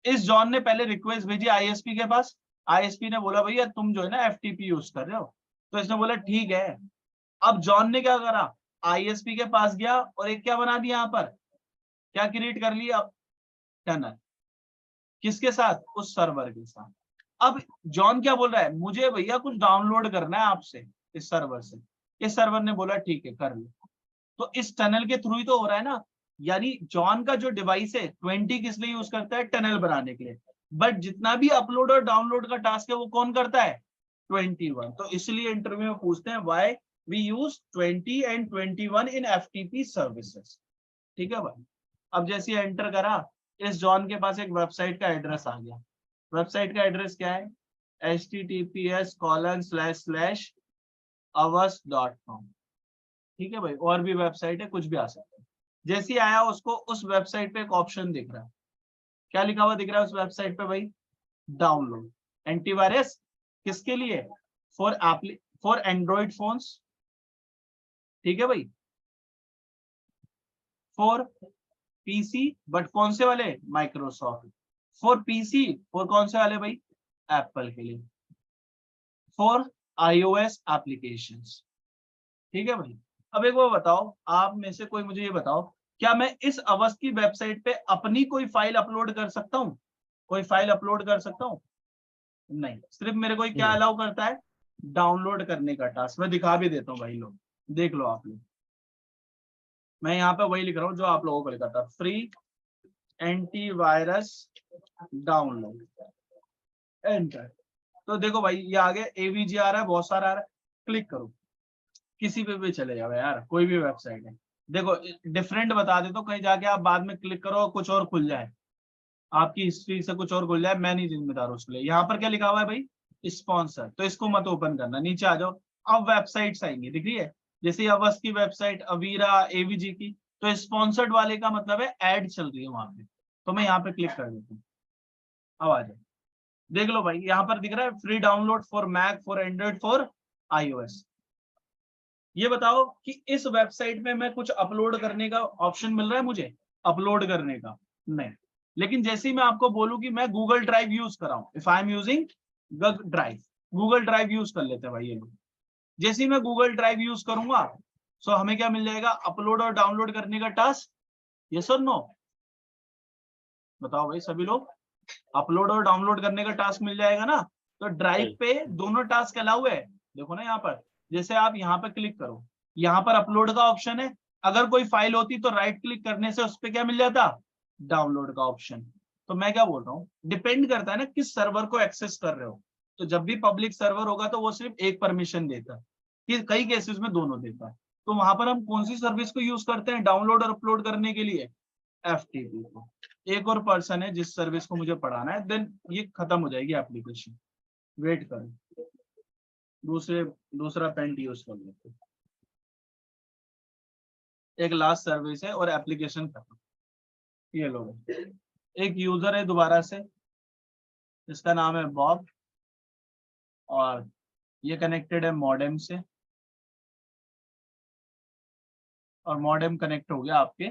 इस जॉन ने पहले रिक्वेस्ट भेजी ISP के पास, ISP ने बोला भैया तुम जो है ना FTP यूज कर रहे हो, तो इसने बोला ठीक है। अब जॉन ने क्या करा, ISP के पास गया और एक क्या बना दिया, यहाँ पर क्या क्रिएट कर लिया, टनल। किसके साथ, उस सर्वर के साथ। अब जॉन क्या बोल रहा है, मुझे भैया कुछ डाउनलोड करना है आपसे इस सर्वर से। इस सर्वर ने बोला ठीक है कर लो। तो इस टनल के थ्रू ही तो हो रहा है ना, यानी जॉन का जो डिवाइस है 20 किस लिए यूज करता है, टनल बनाने के लिए। बट जितना भी अपलोड और डाउनलोड का टास्क है वो कौन करता है, 21। तो इसलिए इंटरव्यू में पूछते हैं why we use 20 and 21 in FTP services. ठीक है भाई। अब जैसे एंटर करा, इस जॉन के पास एक वेबसाइट का एड्रेस आ गया। वेबसाइट का एड्रेस क्या है, https://avas.com। ठीक है भाई, और भी वेबसाइट है, कुछ भी आ सकता है। जैसे ही आया, उसको उस वेबसाइट पे एक ऑप्शन दिख रहा है, क्या लिखा हुआ दिख रहा है उस वेबसाइट पे भाई, डाउनलोड एंटीवायरस। किसके लिए, फॉर एंड्रॉइड फोन्स। ठीक है भाई, फॉर PC, बट कौन से वाले, माइक्रोसॉफ्ट। फॉर PC, फॉर कौन से वाले भाई, एप्पल के लिए। For iOS applications. ठीक है भाई। अब एक वो बताओ, आप में से कोई मुझे ये बताओ, क्या मैं इस अवस की वेबसाइट पे अपनी कोई फाइल अपलोड कर सकता हूँ, कोई फाइल अपलोड कर सकता हूँ? नहीं, सिर्फ मेरे को क्या अलाउ करता है, डाउनलोड करने का टास्क। मैं दिखा भी देता हूँ भाई, लोग देख लो आप लोग। मैं यहाँ पे वही लिख रहा हूँ जो आप लोगों को लिखा था, फ्री एंटीवायरस डाउनलोड, एंटर। तो देखो भाई ये आगे AVG आ रहा है, बहुत सारा आ रहा है, क्लिक करो, किसी पे भी चले जाओ यार, कोई भी वेबसाइट है। देखो डिफरेंट बता दे, तो कहीं जाके आप बाद में क्लिक करो कुछ और खुल जाए, आपकी हिस्ट्री से कुछ और खुल जाए, मैं नहीं जिम्मेदार उसके लिए। यहाँ पर क्या लिखा हुआ है भाई, स्पॉन्सर, तो इसको मत ओपन करना, नीचे आ जाओ। अब वेबसाइट्स आएंगी, दिख रही है, जैसे अवस की वेबसाइट, अवीरा, AVG की, तो स्पॉन्सर्ड वाले का मतलब है एड चल रही है वहां पे, तो मैं यहाँ पे क्लिक कर देता हूँ। अब आ जाए, देख लो भाई, यहाँ पर दिख रहा है free download for Mac, for Android, for iOS। ये बताओ कि इस वेबसाइट में मैं कुछ अपलोड करने का ऑप्शन मिल रहा है मुझे, अपलोड करने का? नहीं। लेकिन जैसे ही मैं आपको बोलूं कि मैं गूगल ड्राइव यूज कर रहा हूं, if I am using drive, Google drive use कर लेते हैं भाई ये लोग। जैसे ही मैं गूगल ड्राइव यूज करूंगा, सो हमें क्या मिल जाएगा, अपलोड और डाउनलोड करने का टास्क। यस और नो, बताओ भाई सभी लोग, अपलोड और डाउनलोड करने का टास्क मिल जाएगा ना। तो ड्राइव पे दोनों टास्क अलाउ है, देखो ना यहाँ पर। जैसे आप यहाँ पर क्लिक करो, यहाँ पर अपलोड का ऑप्शन है, अगर कोई फाइल होती तो राइट क्लिक करने से उस पर क्या मिल जाता, डाउनलोड का ऑप्शन। तो मैं क्या बोल रहा हूँ, डिपेंड करता है ना किस सर्वर को एक्सेस कर रहे हो। तो जब भी पब्लिक सर्वर होगा तो वो सिर्फ एक परमिशन देता है, कि कई केसेस में दोनों देता है। तो वहां पर हम कौन सी सर्विस को यूज करते हैं डाउनलोड और अपलोड करने के लिए, FTP को। एक और पर्सन है जिस सर्विस को मुझे पढ़ाना है, देन ये खत्म हो जाएगी एप्लीकेशन। वेट करें, दूसरा पेंट यूज कर लेते, एक लास्ट सर्विस है और एप्लीकेशन खत्म। ये लोग, एक यूजर है दोबारा से, इसका नाम है बॉब, और ये कनेक्टेड है मॉडेम से, और मॉडेम कनेक्ट हो गया आपके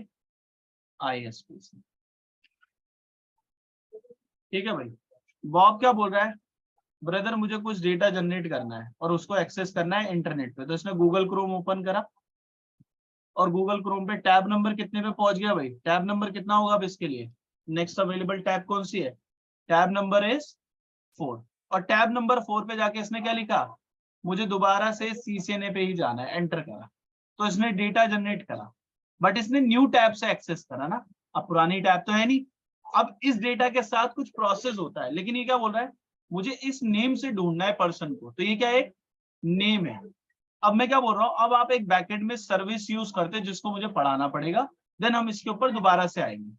ISP से। ठीक है भाई। बॉब क्या बोल रहा है, ब्रदर मुझे कुछ डेटा जनरेट करना है और उसको एक्सेस करना है इंटरनेट पे। तो इसने गूगल क्रोम ओपन करा, और गूगल क्रोम पे टैब नंबर कितने पे पहुंच गया भाई? टैब नंबर कितना होगा अब इसके लिए? नेक्स्ट अवेलेबल टैब कौन सी है? Tab number is 4। और टैब नंबर 4 पे जाके इसने क्या लिखा? मुझे दोबारा से CCNA पे ही जाना है, एंटर करा, तो इसने डेटा जनरेट करा, बट इसने न्यू टैब से एक्सेस करा ना, अब पुरानी टैब तो है नहीं। अब इस डेटा के साथ कुछ प्रोसेस होता है, लेकिन ये क्या बोल रहा है? मुझे इस नेम से ढूंढना है पर्सन को, तो ये क्या है? नेम है। अब मैं क्या बोल रहा हूँ, अब आप एक बैकएंड में सर्विस यूज करते हैं जिसको मुझे पढ़ाना पड़ेगा, देन हम इसके ऊपर दोबारा से आएंगे।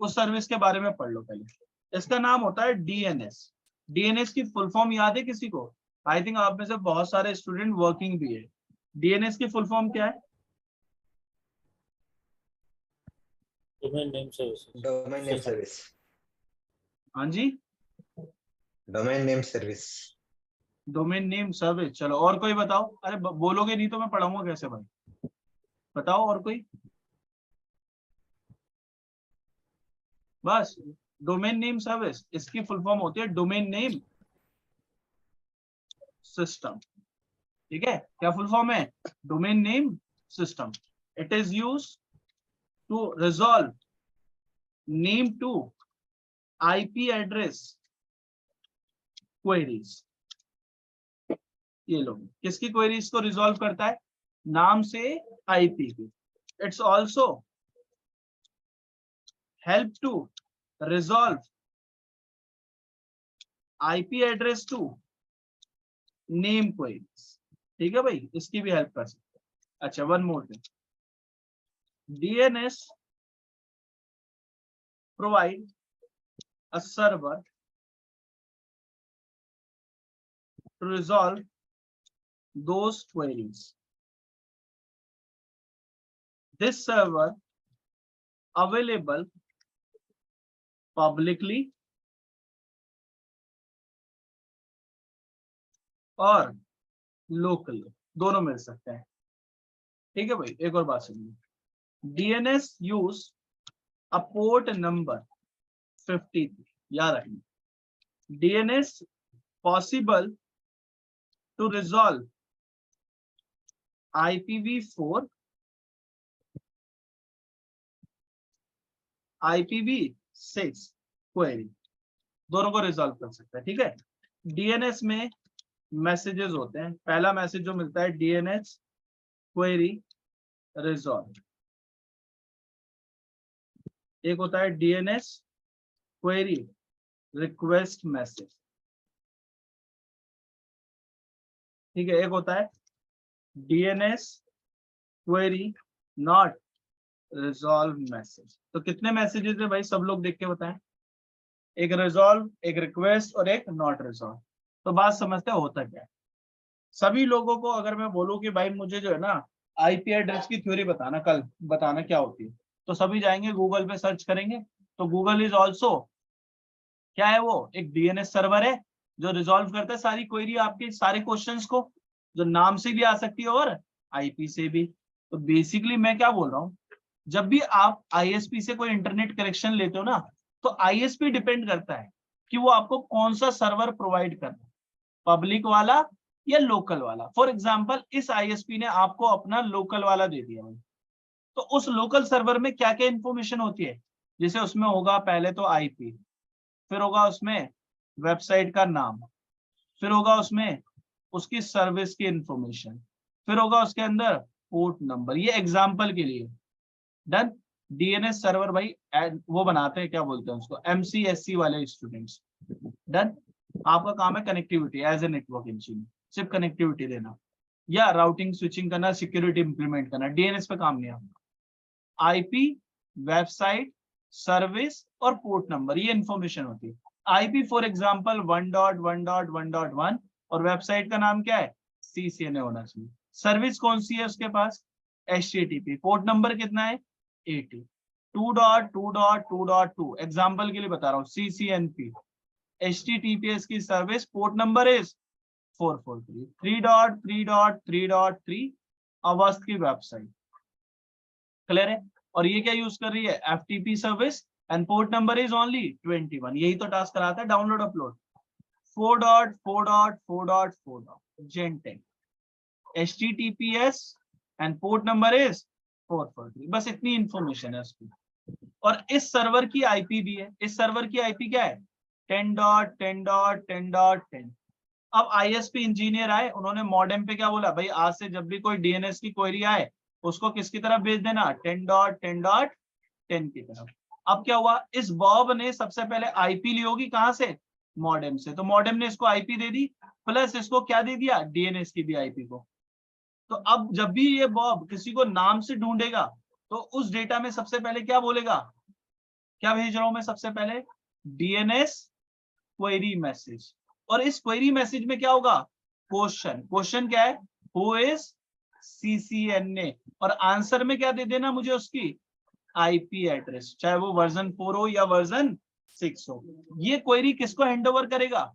उस सर्विस के बारे में पढ़ लो पहले। इसका नाम होता है DNS। DNS की फुल फॉर्म याद है किसी को? आई थिंक आप में से बहुत सारे स्टूडेंट वर्किंग भी है। DNS की फुल फॉर्म क्या है? Domain name services. Domain name service. हाँ जी, domain name service. Domain name service. चलो और कोई बताओ। अरे बोलोगे नहीं तो मैं पढ़ाऊंगा कैसे भाई? बताओ और कोई। बस डोमेन नेम सर्विस, इसकी फुल फॉर्म होती है डोमेन नेम सिस्टम। ठीक है, क्या फुल फॉर्म है? Domain name system. It is use to resolve name to IP address queries. ये लोग किसकी क्वेरीज को रिजॉल्व करता है? नाम से IP की। It's also help to resolve IP address to name queries. ठीक है भाई, इसकी भी हेल्प कर सकते हैं। अच्छा, one more thing, DNS provide a server to resolve those queries. This server available publicly और locally, दोनों मिल सकते हैं। ठीक है भाई, एक और बात सुनिए। DNS use a port number 53, याद रखिए। DNS possible to resolve IPv4, IPv6 query, दोनों को रिजॉल्व कर सकता है। ठीक है, DNS में मैसेजेस होते हैं। पहला मैसेज जो मिलता है DNS क्वेरी रिजॉल्व, एक होता है DNS क्वेरी रिक्वेस्ट मैसेज। ठीक है, एक होता है DNS query not resolve message. तो कितने मैसेजेस है भाई, सब लोग देख के बताएं। एक रिजॉल्व, एक रिक्वेस्ट और एक नॉट रिजॉल्व। तो बात समझते होता क्या है? सभी लोगों को अगर मैं बोलूं कि भाई मुझे जो है ना IP एड्रेस की थ्योरी बताना, कल बताना क्या होती है, तो सभी जाएंगे गूगल पे सर्च करेंगे। तो गूगल इज ऑल्सो क्या है? वो एक DNS सर्वर है जो रिजॉल्व करता है सारी क्वेरी, आपके सारे क्वेश्चंस को, जो नाम से भी आ सकती है और IP से भी। तो बेसिकली मैं क्या बोल रहा हूँ, जब भी आप ISP से कोई इंटरनेट कनेक्शन लेते हो ना, तो ISP डिपेंड करता है कि वो आपको कौन सा सर्वर प्रोवाइड कर रहा है, पब्लिक वाला या लोकल वाला। फॉर एग्जांपल इस ISP ने आपको अपना लोकल वाला दे दिया भाई, तो उस लोकल सर्वर में क्या क्या इंफॉर्मेशन होती है? जैसे उसमें होगा पहले तो IP, फिर होगा उसमें वेबसाइट का नाम, फिर होगा उसमें उसकी सर्विस की इंफॉर्मेशन, फिर होगा उसके अंदर पोर्ट नंबर। ये एग्जांपल के लिए। डन। DNS सर्वर भाई वो बनाते हैं, क्या बोलते हैं उसको, MCSC वाले स्टूडेंट्स। डन। आपका काम है connectivity as a network engineer, सिर्फ कनेक्टिविटी देना या राउटिंग स्विचिंग करना, सिक्योरिटी इंप्लीमेंट करना। DNS पे काम नहीं आपका। IP, वेबसाइट, सर्विस और पोर्ट नंबर, ये इंफॉर्मेशन होती है। IP फॉर एग्जांपल 1.1.1.1 और वेबसाइट का नाम क्या है? CCNA होना चाहिए। सर्विस कौन सी है उसके पास? HTTP। पोर्ट नंबर कितना है? 80। 2.2.2.2 एग्जांपल के लिए बता रहा हूँ, CCNP। HTTPS की सर्विस पोर्ट नंबर इज 443। 3.3.3.3 अवस्थ की वेबसाइट। क्लियर है? और ये क्या यूज कर रही है? FTP service and port number is only 21। यही तो टास्क कराता है, download upload. 4.4.4.4 Gentek। HTTPS and port number is 443, बस इतनी इंफॉर्मेशन है उसकी। और इस सर्वर की आईपी भी है, इस सर्वर की आईपी क्या है 10.10.10.10। अब आईएसपी इंजीनियर आए, उन्होंने मॉडेम पे क्या बोला, भाई आज से जब भी कोई डीएनएस की क्वेरी आए उसको किसकी तरफ भेज देना 10.10.10 की तरफ। अब क्या हुआ, इस बॉब ने सबसे पहले आईपी ली होगी कहां से, मॉडेम से, तो मॉडेम ने इसको आईपी दे दी, प्लस इसको क्या दे दिया, डीएनएस की भी आईपी को। तो अब जब भी ये बॉब किसी को नाम से ढूंढेगा तो उस डेटा में सबसे पहले क्या बोलेगा, क्या भेज रहा हूं मैं सबसे पहले, डीएनएस क्वेरी मैसेज। और इस क्वेरी मैसेज में क्या होगा, क्वेश्चन, क्वेश्चन क्या है, हु इज सीसीएनए, और आंसर में क्या दे देना मुझे, उसकी आईपी एड्रेस, चाहे वो वर्जन 4 हो या वर्जन 6 हो। ये क्वेरी किसको हैंडओवर करेगा,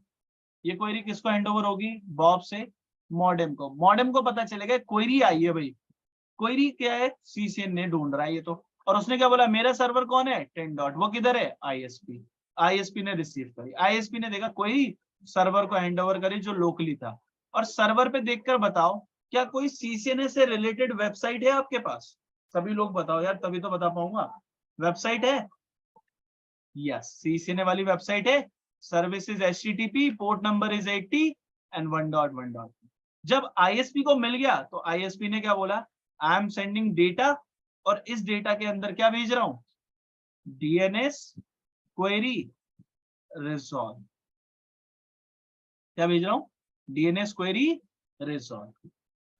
ये क्वेरी किसको हैंडओवर होगी, बॉब से मॉडेम को। मॉडेम को पता चलेगा क्वेरी आई है भाई, क्वेरी क्या है, सीसीएनए ढूंढ रहा है ये तो, और उसने क्या बोला, मेरा सर्वर कौन है 10 डॉट, वो किधर है आईएसपी, आईएसपी ने रिसीव करी, आईएसपी ने देखा क्वेरी, सर्वर को हैंडओवर करी जो लोकली था। और सर्वर पे देखकर बताओ क्या कोई सीसीएनए से रिलेटेड वेबसाइट है आपके पास, सभी लोग बताओ यार, तभी तो बता पाऊंगा। वेबसाइट है, यस सीसीएनए वाली वेबसाइट है, service is HTTP, port number is 80 and 1.1. जब आईएसपी को मिल गया तो आईएसपी ने क्या बोला, आई एम सेंडिंग डेटा, और इस डेटा के अंदर क्या भेज रहा हूं, डीएनएस क्वेरी रिजॉल्व, क्या भेज रहा हूं, डीएनएस क्वेरी रिजॉल्व।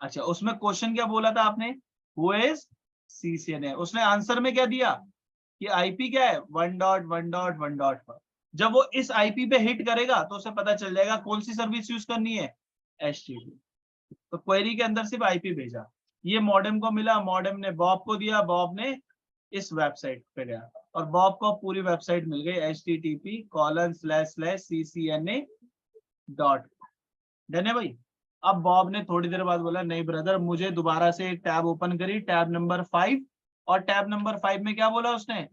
अच्छा, उसमें क्वेश्चन क्या बोला था आपने, हु इज सीसीएनए, उसने आंसर में क्या दिया कि आईपी क्या है 1.1.1.1। जब वो इस आईपी पे हिट करेगा तो उसे पता चल जाएगा कौन सी सर्विस यूज करनी है, HTTP। तो क्वेरी के अंदर सिर्फ आईपी भेजा, ये मॉडेम को मिला, मॉडेम ने बॉब को दिया, बॉब ने इस वेबसाइट पे गया और बॉब को पूरी वेबसाइट मिल गई http://ccna.com। डन है भाई। अब बॉब ने थोड़ी देर बाद बोला, नहीं ब्रदर, मुझे दोबारा से एक टैब ओपन करी, टैब नंबर 5, और टैब नंबर 5 में क्या बोला उसने,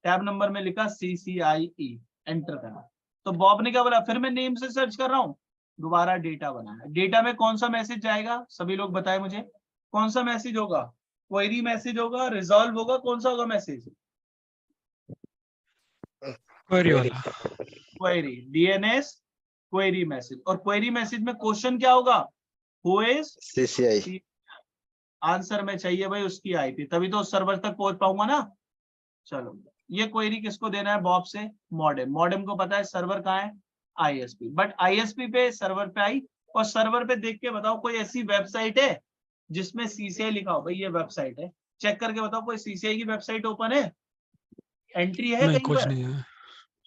टैब नंबर में लिखा CCIE, एंटर करना। तो बॉब ने क्या बोला, फिर मैं नेम से सर्च कर रहा हूं, दोबारा डेटा बनाना। डेटा में कौन सा मैसेज जाएगा, सभी लोग बताएं मुझे, कौन सा मैसेज होगा, क्वेरी मैसेज होगा, रिजॉल्व होगा, कौन सा होगा मैसेज, क्वेरी वाला। Query, DNS query message. और क्वेरी मैसेज में क्वेश्चन क्या होगा, हु इज CCI. आंसर में चाहिए भाई उसकी आईपी, तभी तो उस सर्वर तक पहुंच पाऊंगा ना। चलो, ये क्वेरी किसको देना है, बॉब से मॉडेम, मॉडेम को पता है सर्वर कहाँ है, आईएसपी, बट आईएसपी पे सर्वर पे आई, और सर्वर पे देख के बताओ कोई ऐसी वेबसाइट है जिसमें सीसीआई लिखा हो, भाई ये वेबसाइट है, चेक करके बताओ कोई सीसीआई की वेबसाइट ओपन है, एंट्री है नहीं, कहीं कुछ पर, नहीं है।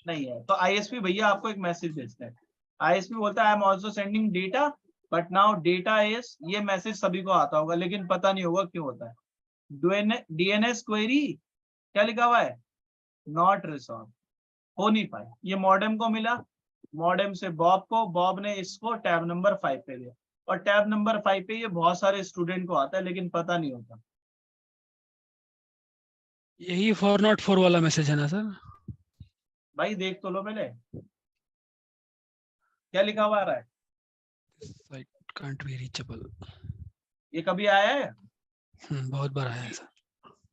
नहीं है। तो आईएसपी भैया आपको एक मैसेज भेजता है, आईएसपी बोलता है I am also sending data but now data is, ये मैसेज सभी को आता होगा लेकिन पता नहीं होगा क्यों होता है, डीएनएस क्वेरी क्या लिखा हुआ है, नॉट रिजॉल्व, हो नहीं पाए। ये मॉडेम को मिला, मॉडेम से बॉब को, बॉब ने इसको टैब नंबर 5 पे दिया, और टैब नंबर 5 पे ये बहुत सारे स्टूडेंट को आता है लेकिन पता नहीं होता। यही 404 वाला मैसेज है ना सर? भाई देख तो लो पहले क्या लिखा हुआ आ रहा है, साइट कांट बी रीचेबल। ये कभी आया है, बहुत बार आया है सर।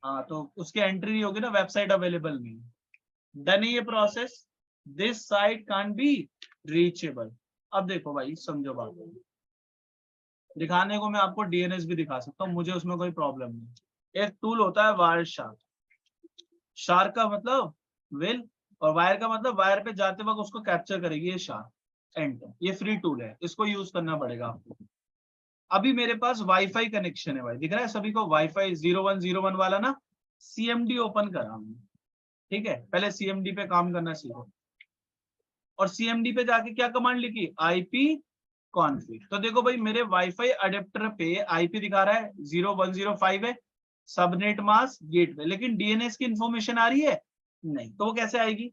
हाँ तो उसकी एंट्री होगी ना, वेबसाइट अवेलेबल नहीं, डन है ये process, this site can't be reachable. अब देखो भाई समझो बात, दिखाने को मैं आपको डीएनएस भी दिखा सकता हूँ, मुझे उसमें कोई प्रॉब्लम नहीं। एक टूल होता है वायर शार्क, शार्क का मतलब विल, और वायर का मतलब वायर पे जाते वक्त उसको कैप्चर करेगी ये शार्क, एंटर। ये फ्री टूल है, इसको यूज करना पड़ेगा आपको। अभी मेरे पास वाईफाई कनेक्शन है भाई, दिख रहा है सभी को, वाईफाई 0101 वाला ना, CMD ओपन करा हमने, ठीक है, पहले CMD पे काम करना सीखो, और CMD पे जाके क्या कमांड लिखी, IP कॉन्फिग। तो देखो भाई मेरे वाईफाई अडेप्टर पे IP दिखा रहा है 0105 है, सबनेट मास्क गेटवे, लेकिन डीएनएस की इंफॉर्मेशन आ रही है नहीं, तो वो कैसे आएगी,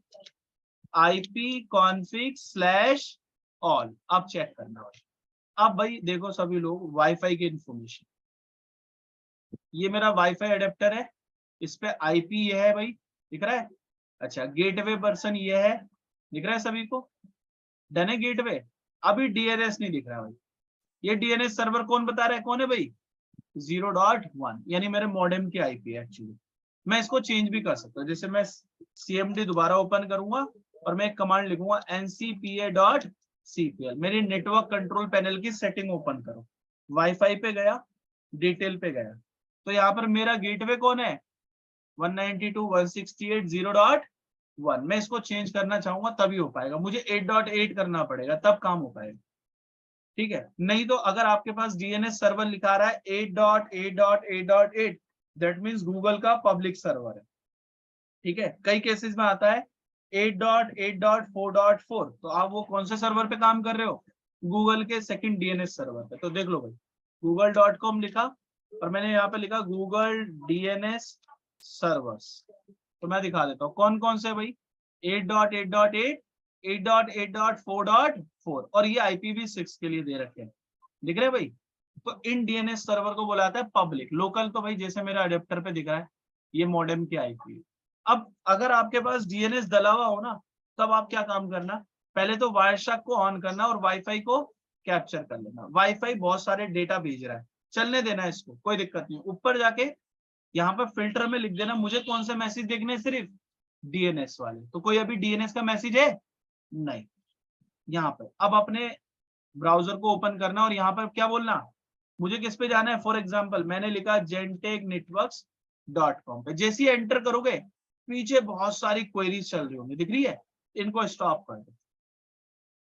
IP config/all। अब चेक करना भाई, अब भाई देखो सभी लोग वाईफाई की इंफॉर्मेशन, ये मेरा वाईफाई अडेप्टर है, इस पे IP ये है भाई, दिख रहा है, अच्छा गेटवे पर्सन ये है, दिख रहा है सभी को, डन है गेटवे। अभी डीएनएस नहीं दिख रहा भाई, ये डीएनएस सर्वर कौन बता रहा है, कौन है भाई, 0.1 यानी मेरे मॉडेम की आईपी है एक्चुअली। मैं इसको चेंज भी कर सकता हूँ, जैसे मैं CMD दोबारा ओपन करूंगा और मैं एक कमांड लिखूंगा ncpa.cpl, मेरी नेटवर्क कंट्रोल पैनल की सेटिंग ओपन करो, वाईफाई पे गया, डिटेल पे गया, तो यहाँ पर मेरा गेटवे कौन है 192.168.0.1। मैं इसको चेंज करना चाहूंगा तभी हो पाएगा, मुझे 8.8 करना पड़ेगा तब काम हो पाएगा, ठीक है। नहीं तो अगर आपके पास DNS सर्वर लिखा रहा है 8.8.8.8, दैट मीन्स गूगल का पब्लिक सर्वर है, ठीक है। कई केसेस में आता है 8.8.4.4, तो आप वो कौन से सर्वर पे काम कर रहे हो, गूगल के सेकंड DNS सर्वर पे। तो देख लो भाई, google.com लिखा और मैंने यहाँ पे लिखा गूगल DNS सर्वर्स, तो मैं दिखा देता हूँ कौन कौन से भाई, 8.8.8, 8.8.4.4 और ये IPv6 के लिए दे रखे हैं, दिख रहे हैं भाई। तो इन DNS सर्वर को बोला जाता है पब्लिक। लोकल तो भाई जैसे मेरा अडेप्टर पे दिख रहा है, ये मॉडेम की आईपी है। अब अगर आपके पास DNS डला हुआ हो ना, तब आप क्या काम करना, पहले तो वायरशार्क को ऑन करना और वाईफाई को कैप्चर कर लेना। वाईफाई बहुत सारे डेटा भेज रहा है, चलने देना इसको, कोई दिक्कत नहीं। ऊपर जाके यहाँ पर फिल्टर में लिख देना मुझे कौन से मैसेज देखने, सिर्फ DNS वाले। तो कोई अभी DNS का मैसेज है नहीं यहाँ पर। अब अपने ब्राउजर को ओपन करना और यहाँ पर क्या बोलना, मुझे किस पे जाना है। फॉर एग्जांपल मैंने लिखा genteknetworks.com पे, जैसे ही एंटर करोगे पीछे बहुत सारी क्वेरीज चल रही होंगी, दिख रही है, इनको स्टॉप कर दो,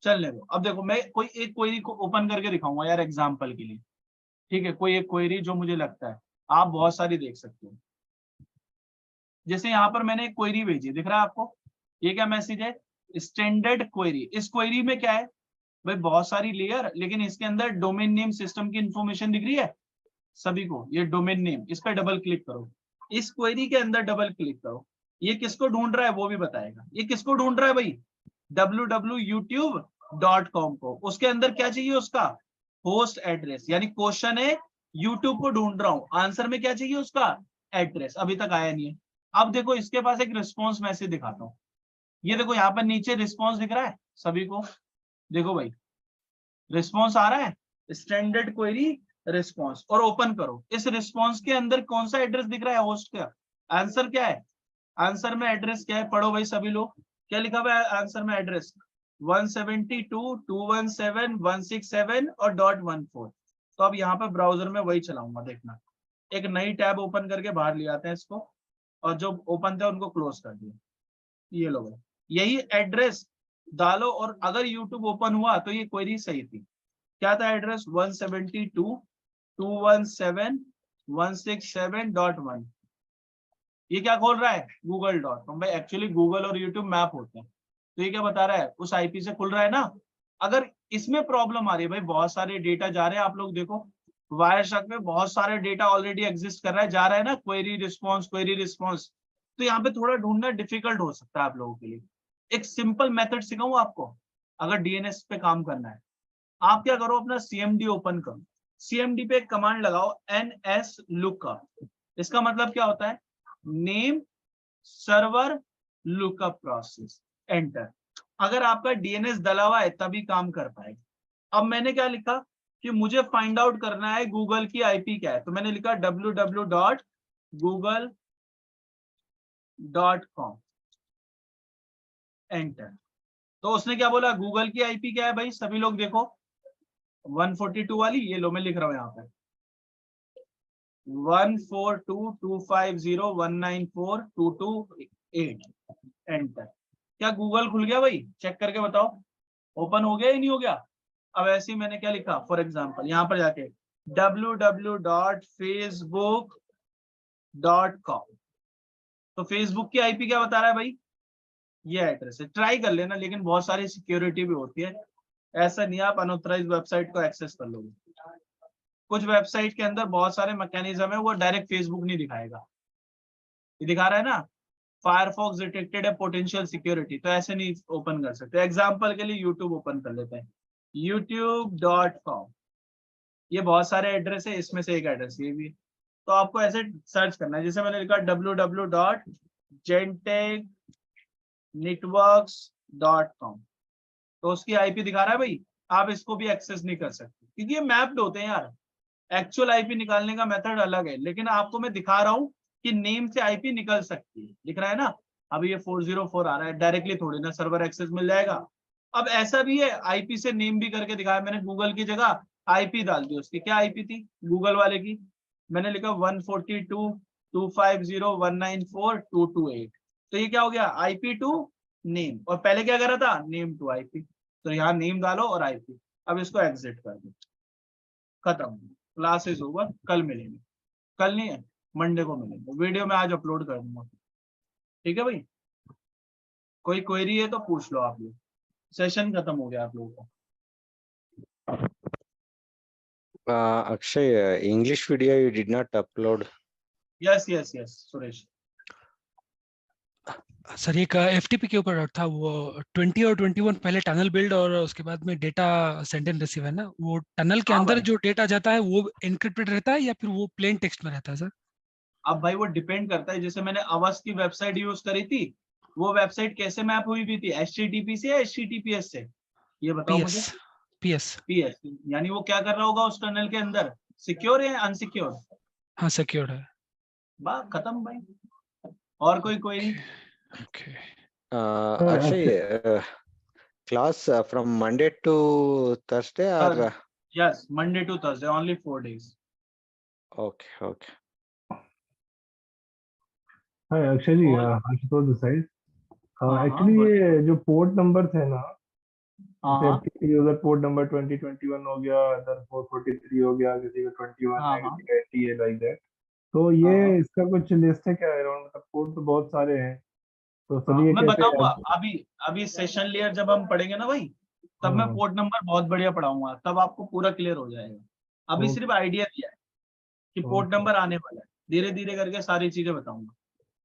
चलने दो। अब देखो मैं कोई एक क्वेरी को ओपन करके दिखाऊंगा यार एग्जांपल के लिए, ठीक है। कोई एक क्वेरी जो मुझे लगता है, आप बहुत सारी देख सकते हो। जैसे यहाँ पर मैंने एक क्वेरी भेजी, दिख रहा है आपको, ये क्या मैसेज है, स्टैंडर्ड क्वेरी। इस क्वेरी में क्या है भाई, बहुत सारी लेयर, लेकिन इसके अंदर डोमेन नेम सिस्टम की इंफॉर्मेशन दिख रही है सभी को, ये डोमेन नेम, इस पर डबल क्लिक करो, इस क्वेरी के अंदर डबल क्लिक करो, ये किसको ढूंढ रहा है वो भी बताएगा। ये किसको ढूंढ रहा है भाई, www.youtube.com को। उसके अंदर क्या चाहिए, उसका होस्ट एड्रेस, यानी क्वेश्चन है यूट्यूब को ढूंढ रहा हूं, आंसर में क्या चाहिए, उसका एड्रेस। अभी तक आया नहीं है। अब देखो इसके पास एक रिस्पॉन्स मैसेज दिखाता हूँ, ये देखो यहाँ पर नीचे रिस्पॉन्स दिख रहा है सभी को, देखो भाई रिस्पॉन्स आ रहा है, स्टैंडर्ड क्वेरी रिस्पॉन्स, और ओपन करो। इस रिस्पॉन्स के अंदर कौन सा एड्रेस दिख रहा है, होस्ट का। आंसर क्या है, आंसर में एड्रेस क्या है, पढ़ो भाई सभी लोग, क्या लिखा हुआ है आंसर में, एड्रेस 172.217.167 और .14। तो अब यहाँ पर ब्राउजर में वही चलाऊंगा, देखना। एक नई टैब ओपन करके बाहर ले आते हैं इसको, और जो ओपन थे उनको क्लोज कर दिया। ये लो भाई, यही एड्रेस डालो, और अगर यूट्यूब ओपन हुआ तो ये क्वेरी सही थी। क्या था एड्रेस, 172.217.167.1। ये क्या खोल रहा है, google.com। भाई एक्चुअली गूगल और यूट्यूब मैप होते हैं, तो ये क्या बता रहा है, उस आईपी से खुल रहा है ना। अगर इसमें प्रॉब्लम आ रही है भाई, बहुत सारे डेटा जा रहे हैं, आप लोग देखो वायरशार्क में बहुत सारे डेटा ऑलरेडी एग्जिस्ट कर रहा है, जा रहा है ना, क्वेरी रिस्पॉन्स। तो यहाँ पे थोड़ा ढूंढना डिफिकल्ट हो सकता है आप लोगों के लिए। एक सिंपल मेथड सिखाऊं आपको, अगर DNS पे काम करना है, आप क्या करो, अपना CMD ओपन करो, CMD पे एक कमांड लगाओ NSLOOKUP। इसका मतलब क्या होता है, name server lookup process, enter. अगर आपका DNS डला हुआ है तभी काम कर पाएगा। अब मैंने क्या लिखा कि मुझे फाइंड आउट करना है गूगल की आईपी क्या है, तो मैंने लिखा www.google.com, एंटर। तो उसने क्या बोला, गूगल की आईपी क्या है भाई, सभी लोग देखो 142 वाली, ये लो मैं लिख रहा हूं यहाँ पे 142.250.194.228, एंटर। क्या गूगल खुल गया भाई, चेक करके बताओ, ओपन हो गया या नहीं हो गया। अब ऐसे ही मैंने क्या लिखा, फॉर एग्जांपल यहाँ पर जाके www.facebook.com, तो फेसबुक की आईपी क्या बता रहा है भाई, ये एड्रेस है। ट्राई कर लेना, लेकिन बहुत सारी सिक्योरिटी भी होती है, ऐसा नहीं आप अनऑथराइज्ड वेबसाइट को एक्सेस कर लोगे। कुछ वेबसाइट के अंदर बहुत सारे मैकेनिज्म है, वो डायरेक्ट फेसबुक नहीं दिखाएगा, ये दिखा रहा है ना, फायरफॉक्स डिटेक्टेड है पोटेंशियल सिक्योरिटी, तो ऐसे नहीं ओपन कर सकते। एग्जांपल के लिए यूट्यूब ओपन कर लेते हैं, youtube.com, ये बहुत सारे एड्रेस है, इसमें से एक एड्रेस ये भी, तो आपको ऐसे सर्च करना है। जैसे मैंने लिखा www.genteknetworks.com, तो उसकी आईपी दिखा रहा है भाई, आप इसको भी एक्सेस नहीं कर सकते क्योंकि ये मैप्ड होते हैं यार, एक्चुअल आईपी निकालने का मेथड अलग है, लेकिन आपको मैं दिखा रहा हूँ कि नेम से आईपी निकल सकती है। दिख रहा है ना, अभी ये 404 आ रहा है, डायरेक्टली थोड़ी ना सर्वर एक्सेस मिल जाएगा। अब ऐसा भी है, आईपी से नेम भी करके दिखाया मैंने, गूगल की जगह आईपी डाल दी उसकी। क्या आईपी थी गूगल वाले की? मैंने लिखा 142.250.194.228। तो ये क्या हो गया, आईपी टू नेम। और पहले क्या करा था, नेम टू आईपी। तो यहाँ नेम डालो और आईपी। अब इसको एग्जिट कर दो, खत्म, क्लास इज ओवर। कल मिलेंगे, कल नहीं है, मंडे को मिलेंगे। वीडियो में आज अपलोड कर दूंगा, ठीक है भाई। कोई क्वेरी है तो पूछ लो आप लोग। सेशन खत्म हो गया आप लोगों का। Akshay, English video you did not upload. Yes yes yes Suresh. Sir एक एफटीपी के ऊपर था, वो 20 और 21 पहले टनल बिल्ड और उसके बाद में डेटा सेंड एंड रिसीव है ना, वो टनल के हाँ अंदर भाई। जो डेटा जाता है वो एन्क्रिप्टेड रहता है या फिर वो प्लेन टेक्स्ट में रहता है सर? अब भाई वो डिपेंड करता है। जैसे मैंने अवस की वेबसाइट यूज करी थी, वो वेबसाइट कैसे मैप हुई भी थी, HTTP से या HTTPS से, ये बताओ पीएस मुझे। पीएस PS, यानी वो क्या कर रहा होगा उस टनल के अंदर, सिक्योर या अनसिक्योर? हाँ सिक्योर्ड है। बात खत्म भाई। और कोई query? Okay Akshay, class from Monday to Thursday or yes, Monday to Thursday, only 4 days। okay. Hi, Akshay ji, और Ashutosh this side. हाँ Actually बोलिए। ये जो पोर्ट नंबर थे ना, हाँ जैसे हाँ FTP यूजर पोर्ट नंबर 2021 हो गया, इधर 443 हो गया, किसी का 21 हाँ है, हाँ किसी का 80 है, लाइक दैट। तो ये हाँ इसका कुछ लिस्ट है क्या अराउंड? मतलब पोर्ट तो बहुत सारे हैं, तो हाँ, सभी ये मैं कैसे बताऊंगा। अभी अभी सेशन लेयर जब हम पढ़ेंगे ना भाई, तब मैं पोर्ट नंबर बहुत बढ़िया पढ़ाऊंगा, तब आपको पूरा क्लियर हो जाएगा। अभी सिर्फ आइडिया दिया है कि पोर्ट नंबर आने वाला है, धीरे धीरे करके सारी चीजें बताऊंगा।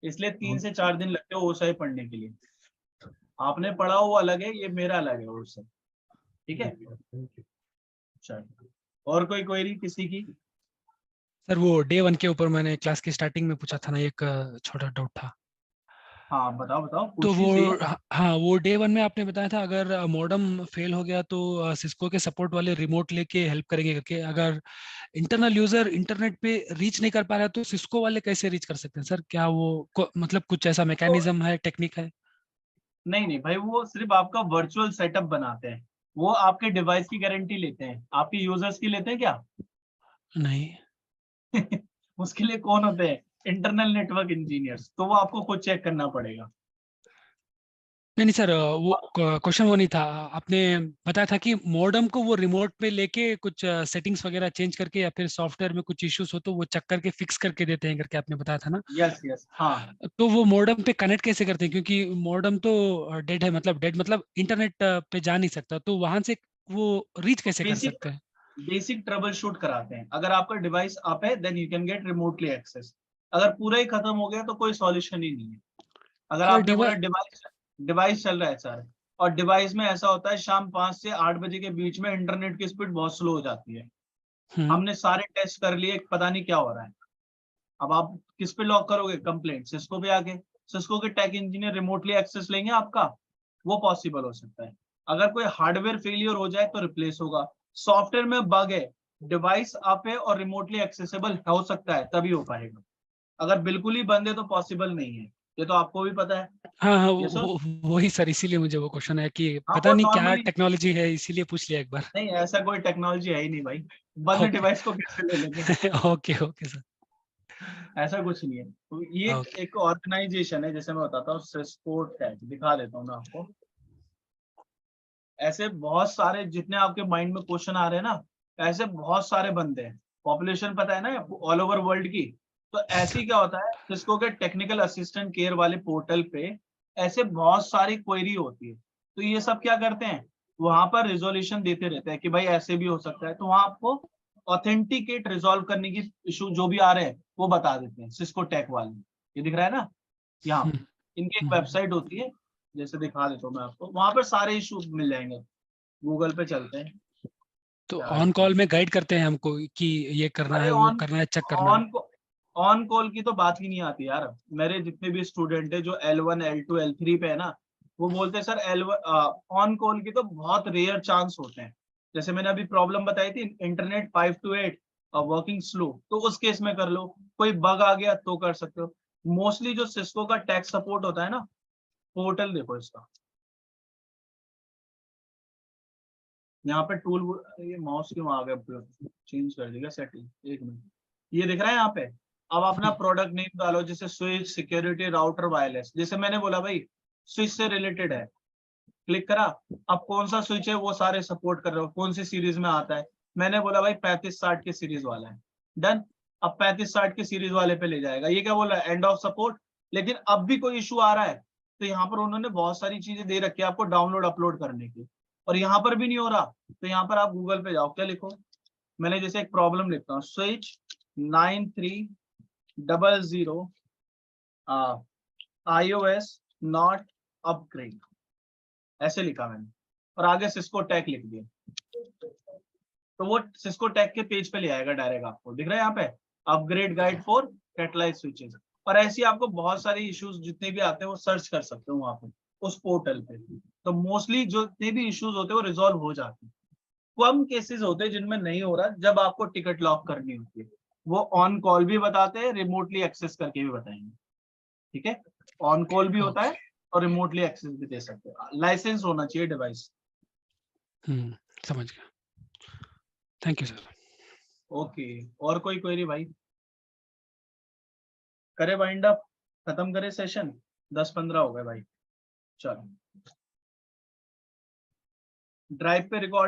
इसलिए 3 से 4 दिन लगते हो ओसाई पढ़ने के लिए। आपने पढ़ा वो अलग है, ये मेरा अलग है उससे, ठीक है। चलो, और कोई क्वेरी किसी की? सर वो डे 1 के ऊपर मैंने क्लास की स्टार्टिंग में पूछा था ना, एक छोटा डाउट था। हाँ बताओ बताओ, तो पूछिए वो सही। हाँ वो डे 1 में आपने बताया था अगर मॉडेम फेल हो गया तो सिस्को के सपोर्ट वाले रिमोट लेके हेल्प करेंगे करके। अगर इंटरनल यूजर इंटरनेट पे रीच नहीं कर पा रहा है तो सिस्को वाले कैसे रीच कर सकते हैं सर? क्या वो मतलब कुछ ऐसा तो मैकेनिज्म है, टेक्निक है? नहीं नहीं भाई, वो सिर्फ आपका वर्चुअल सेटअप बनाते हैं। वो आपके डिवाइस की गारंटी लेते हैं, आपके यूजर्स की लेते हैं क्या? नहीं उसके लिए कौन होते हैं? Internal network engineers. तो वो आपको खुद चेक करना पड़ेगा। नहीं नहीं सर, वो क्वेश्चन वो नहीं था। आपने बताया था कि मॉडेम को वो रिमोट पे लेके कुछ सेटिंग्स वगैरह चेंज करके या फिर सॉफ्टवेयर में कुछ इश्यूज हो तो वो चेक करके फिक्स करके देते हैं करके आपने बताया था ना। यस यस हाँ। तो वो मॉडेम पे कनेक्ट कैसे करते हैं, क्योंकि मॉडेम तो डेड है, मतलब डेड मतलब इंटरनेट पे जा नहीं सकता, तो वहां से वो रीच कैसे कर बेसिक सकते हैं? बेसिक ट्रबल शूट कराते हैं। अगर आपका डिवाइस अप है then you can get remotely access. अगर पूरा ही खत्म हो गया तो कोई सॉल्यूशन ही नहीं है। अगर सर आपने बोला डिवाइस डिवाइस चल रहा है सर, और डिवाइस में ऐसा होता है शाम 5 से 8 बजे के बीच में इंटरनेट की स्पीड बहुत स्लो हो जाती है। हमने सारे टेस्ट कर लिए, पता नहीं क्या हो रहा है। अब आप किस पे लॉक करोगे कंप्लेंट? सिस्को पे आके। सिस्को के टेक इंजीनियर रिमोटली एक्सेस लेंगे आपका, वो पॉसिबल हो सकता है। अगर कोई हार्डवेयर फेलियर हो जाए तो रिप्लेस होगा। सॉफ्टवेयर में बग है, डिवाइस आप है और रिमोटली एक्सेसिबल हो सकता है, तभी हो पाएगा। अगर बिल्कुल ही बंद है तो पॉसिबल नहीं है, ये तो आपको भी पता है। हाँ हाँ ये सर वही सर, इसीलिए मुझे वो क्वेश्चन है कि हाँ, पता वो नहीं क्या नॉर्मली टेक्नोलॉजी है, इसीलिए पूछ लिया एक बार। नहीं, ऐसा कोई टेक्नोलॉजी है ही नहीं भाई। बंद ओके डिवाइस को कैसे ले लेंगे? Okay okay sir. ऐसा कुछ नहीं है। तो ये ओके एक ऑर्गेनाइजेशन है, जैसे मैं बताता हूँ, सिस्को टैग दिखा देता हूँ मैं आपको। ऐसे बहुत सारे, जितने आपके माइंड में क्वेश्चन आ रहे हैं ना, ऐसे बहुत सारे बंदे हैं। पॉपुलेशन पता है ना ऑल ओवर वर्ल्ड की। तो ऐसे ही क्या होता है, सिस्को के टेक्निकल असिस्टेंट केयर वाले पोर्टल पे ऐसे बहुत सारी क्वेरी होती है। तो ये सब क्या करते हैं, वहां पर रिजोल्यूशन देते रहते हैं कि भाई ऐसे भी हो सकता है। तो वहां आपको ऑथेंटिकेट रिजॉल्व करने की इशू जो भी आ रहे हैं वो बता देते हैं सिस्को टेक वाले। ये दिख रहा है ना यहाँ, इनकी एक वेबसाइट होती है, जैसे दिखा देता हूँ मैं आपको, वहां पर सारे इशू मिल जाएंगे। गूगल पे चलते हैं। तो क्या ऑन लिखा कॉल है? में गाइड करते हैं हमको कि ये करना अरे है, वो करना है, चेक करना है। ऑन ऑन कॉल की तो बात ही नहीं आती यार। मेरे जितने भी स्टूडेंट है जो L1 L2 L3 पे है ना, वो बोलते हैं सर ऑन कॉल की तो बहुत रेयर चांस होते हैं। जैसे मैंने अभी प्रॉब्लम बताई थी, इंटरनेट 5 to 8 वर्किंग स्लो, तो उस केस में कर लो। कोई बग आ गया तो कर सकते हो। मोस्टली जो सिस्को का टेक सपोर्ट होता है ना, पोर्टल देखो इसका, यहाँ पे टूल, ये माउस क्यों आ गया, चेंज कर देगा सेटिंग, एक मिनट, ये दिख रहा है यहाँ पे। अब अपना प्रोडक्ट नेम डालो, जैसे स्विच, सिक्योरिटी, राउटर, वायरलेस, जैसे मैंने बोला भाई स्विच से रिलेटेड है, क्लिक करा। अब कौन सा स्विच है वो सारे सपोर्ट कर रहे हो, कौन सी सीरीज में आता है, मैंने बोला भाई 3560 के सीरीज वाला है, डन। अब 3560 के सीरीज वाले पे ले जाएगा। ये क्या बोल रहा है, एंड ऑफ सपोर्ट। लेकिन अब भी कोई इशू आ रहा है तो यहाँ पर उन्होंने बहुत सारी चीजें दे रखी है आपको डाउनलोड अपलोड करने की, और यहाँ पर भी नहीं हो रहा, तो यहाँ पर आप गूगल पे जाओ, क्या लिखो, मैंने जैसे एक प्रॉब्लम लिखता हूँ, स्विच 9300 iOS नॉट अपग्रेड, ऐसे लिखा मैंने, और आगे सिस्को टेक लिख दिया, तो वो सिस्को टेक के पेज पे ले आएगा डायरेक्ट, आपको दिख रहा है यहाँ पे, upgrade guide for catalyse switches. और ऐसी आपको बहुत सारे इश्यूज जितने भी आते हैं वो सर्च कर सकते हो वहां पे उस पोर्टल पे। तो मोस्टली जो जितने भी इश्यूज होते हैं वो रिजॉल्व हो जाते हैं। कम केसेस होते हैं जिनमें नहीं हो रहा, जब आपको टिकट लॉक करनी होती है, वो ऑन कॉल भी बताते हैं, रिमोटली एक्सेस करके भी बताएंगे, ठीक है। ऑन कॉल भी होता है और रिमोटली एक्सेस भी दे सकते हैं, लाइसेंस होना चाहिए डिवाइस। समझ गया, थैंक यू सर। ओके, और कोई क्वेरी भाई? करे वाइंड अप, खत्म करे सेशन, 10-15 हो गए भाई, चलो ड्राइव पे रिकॉर्ड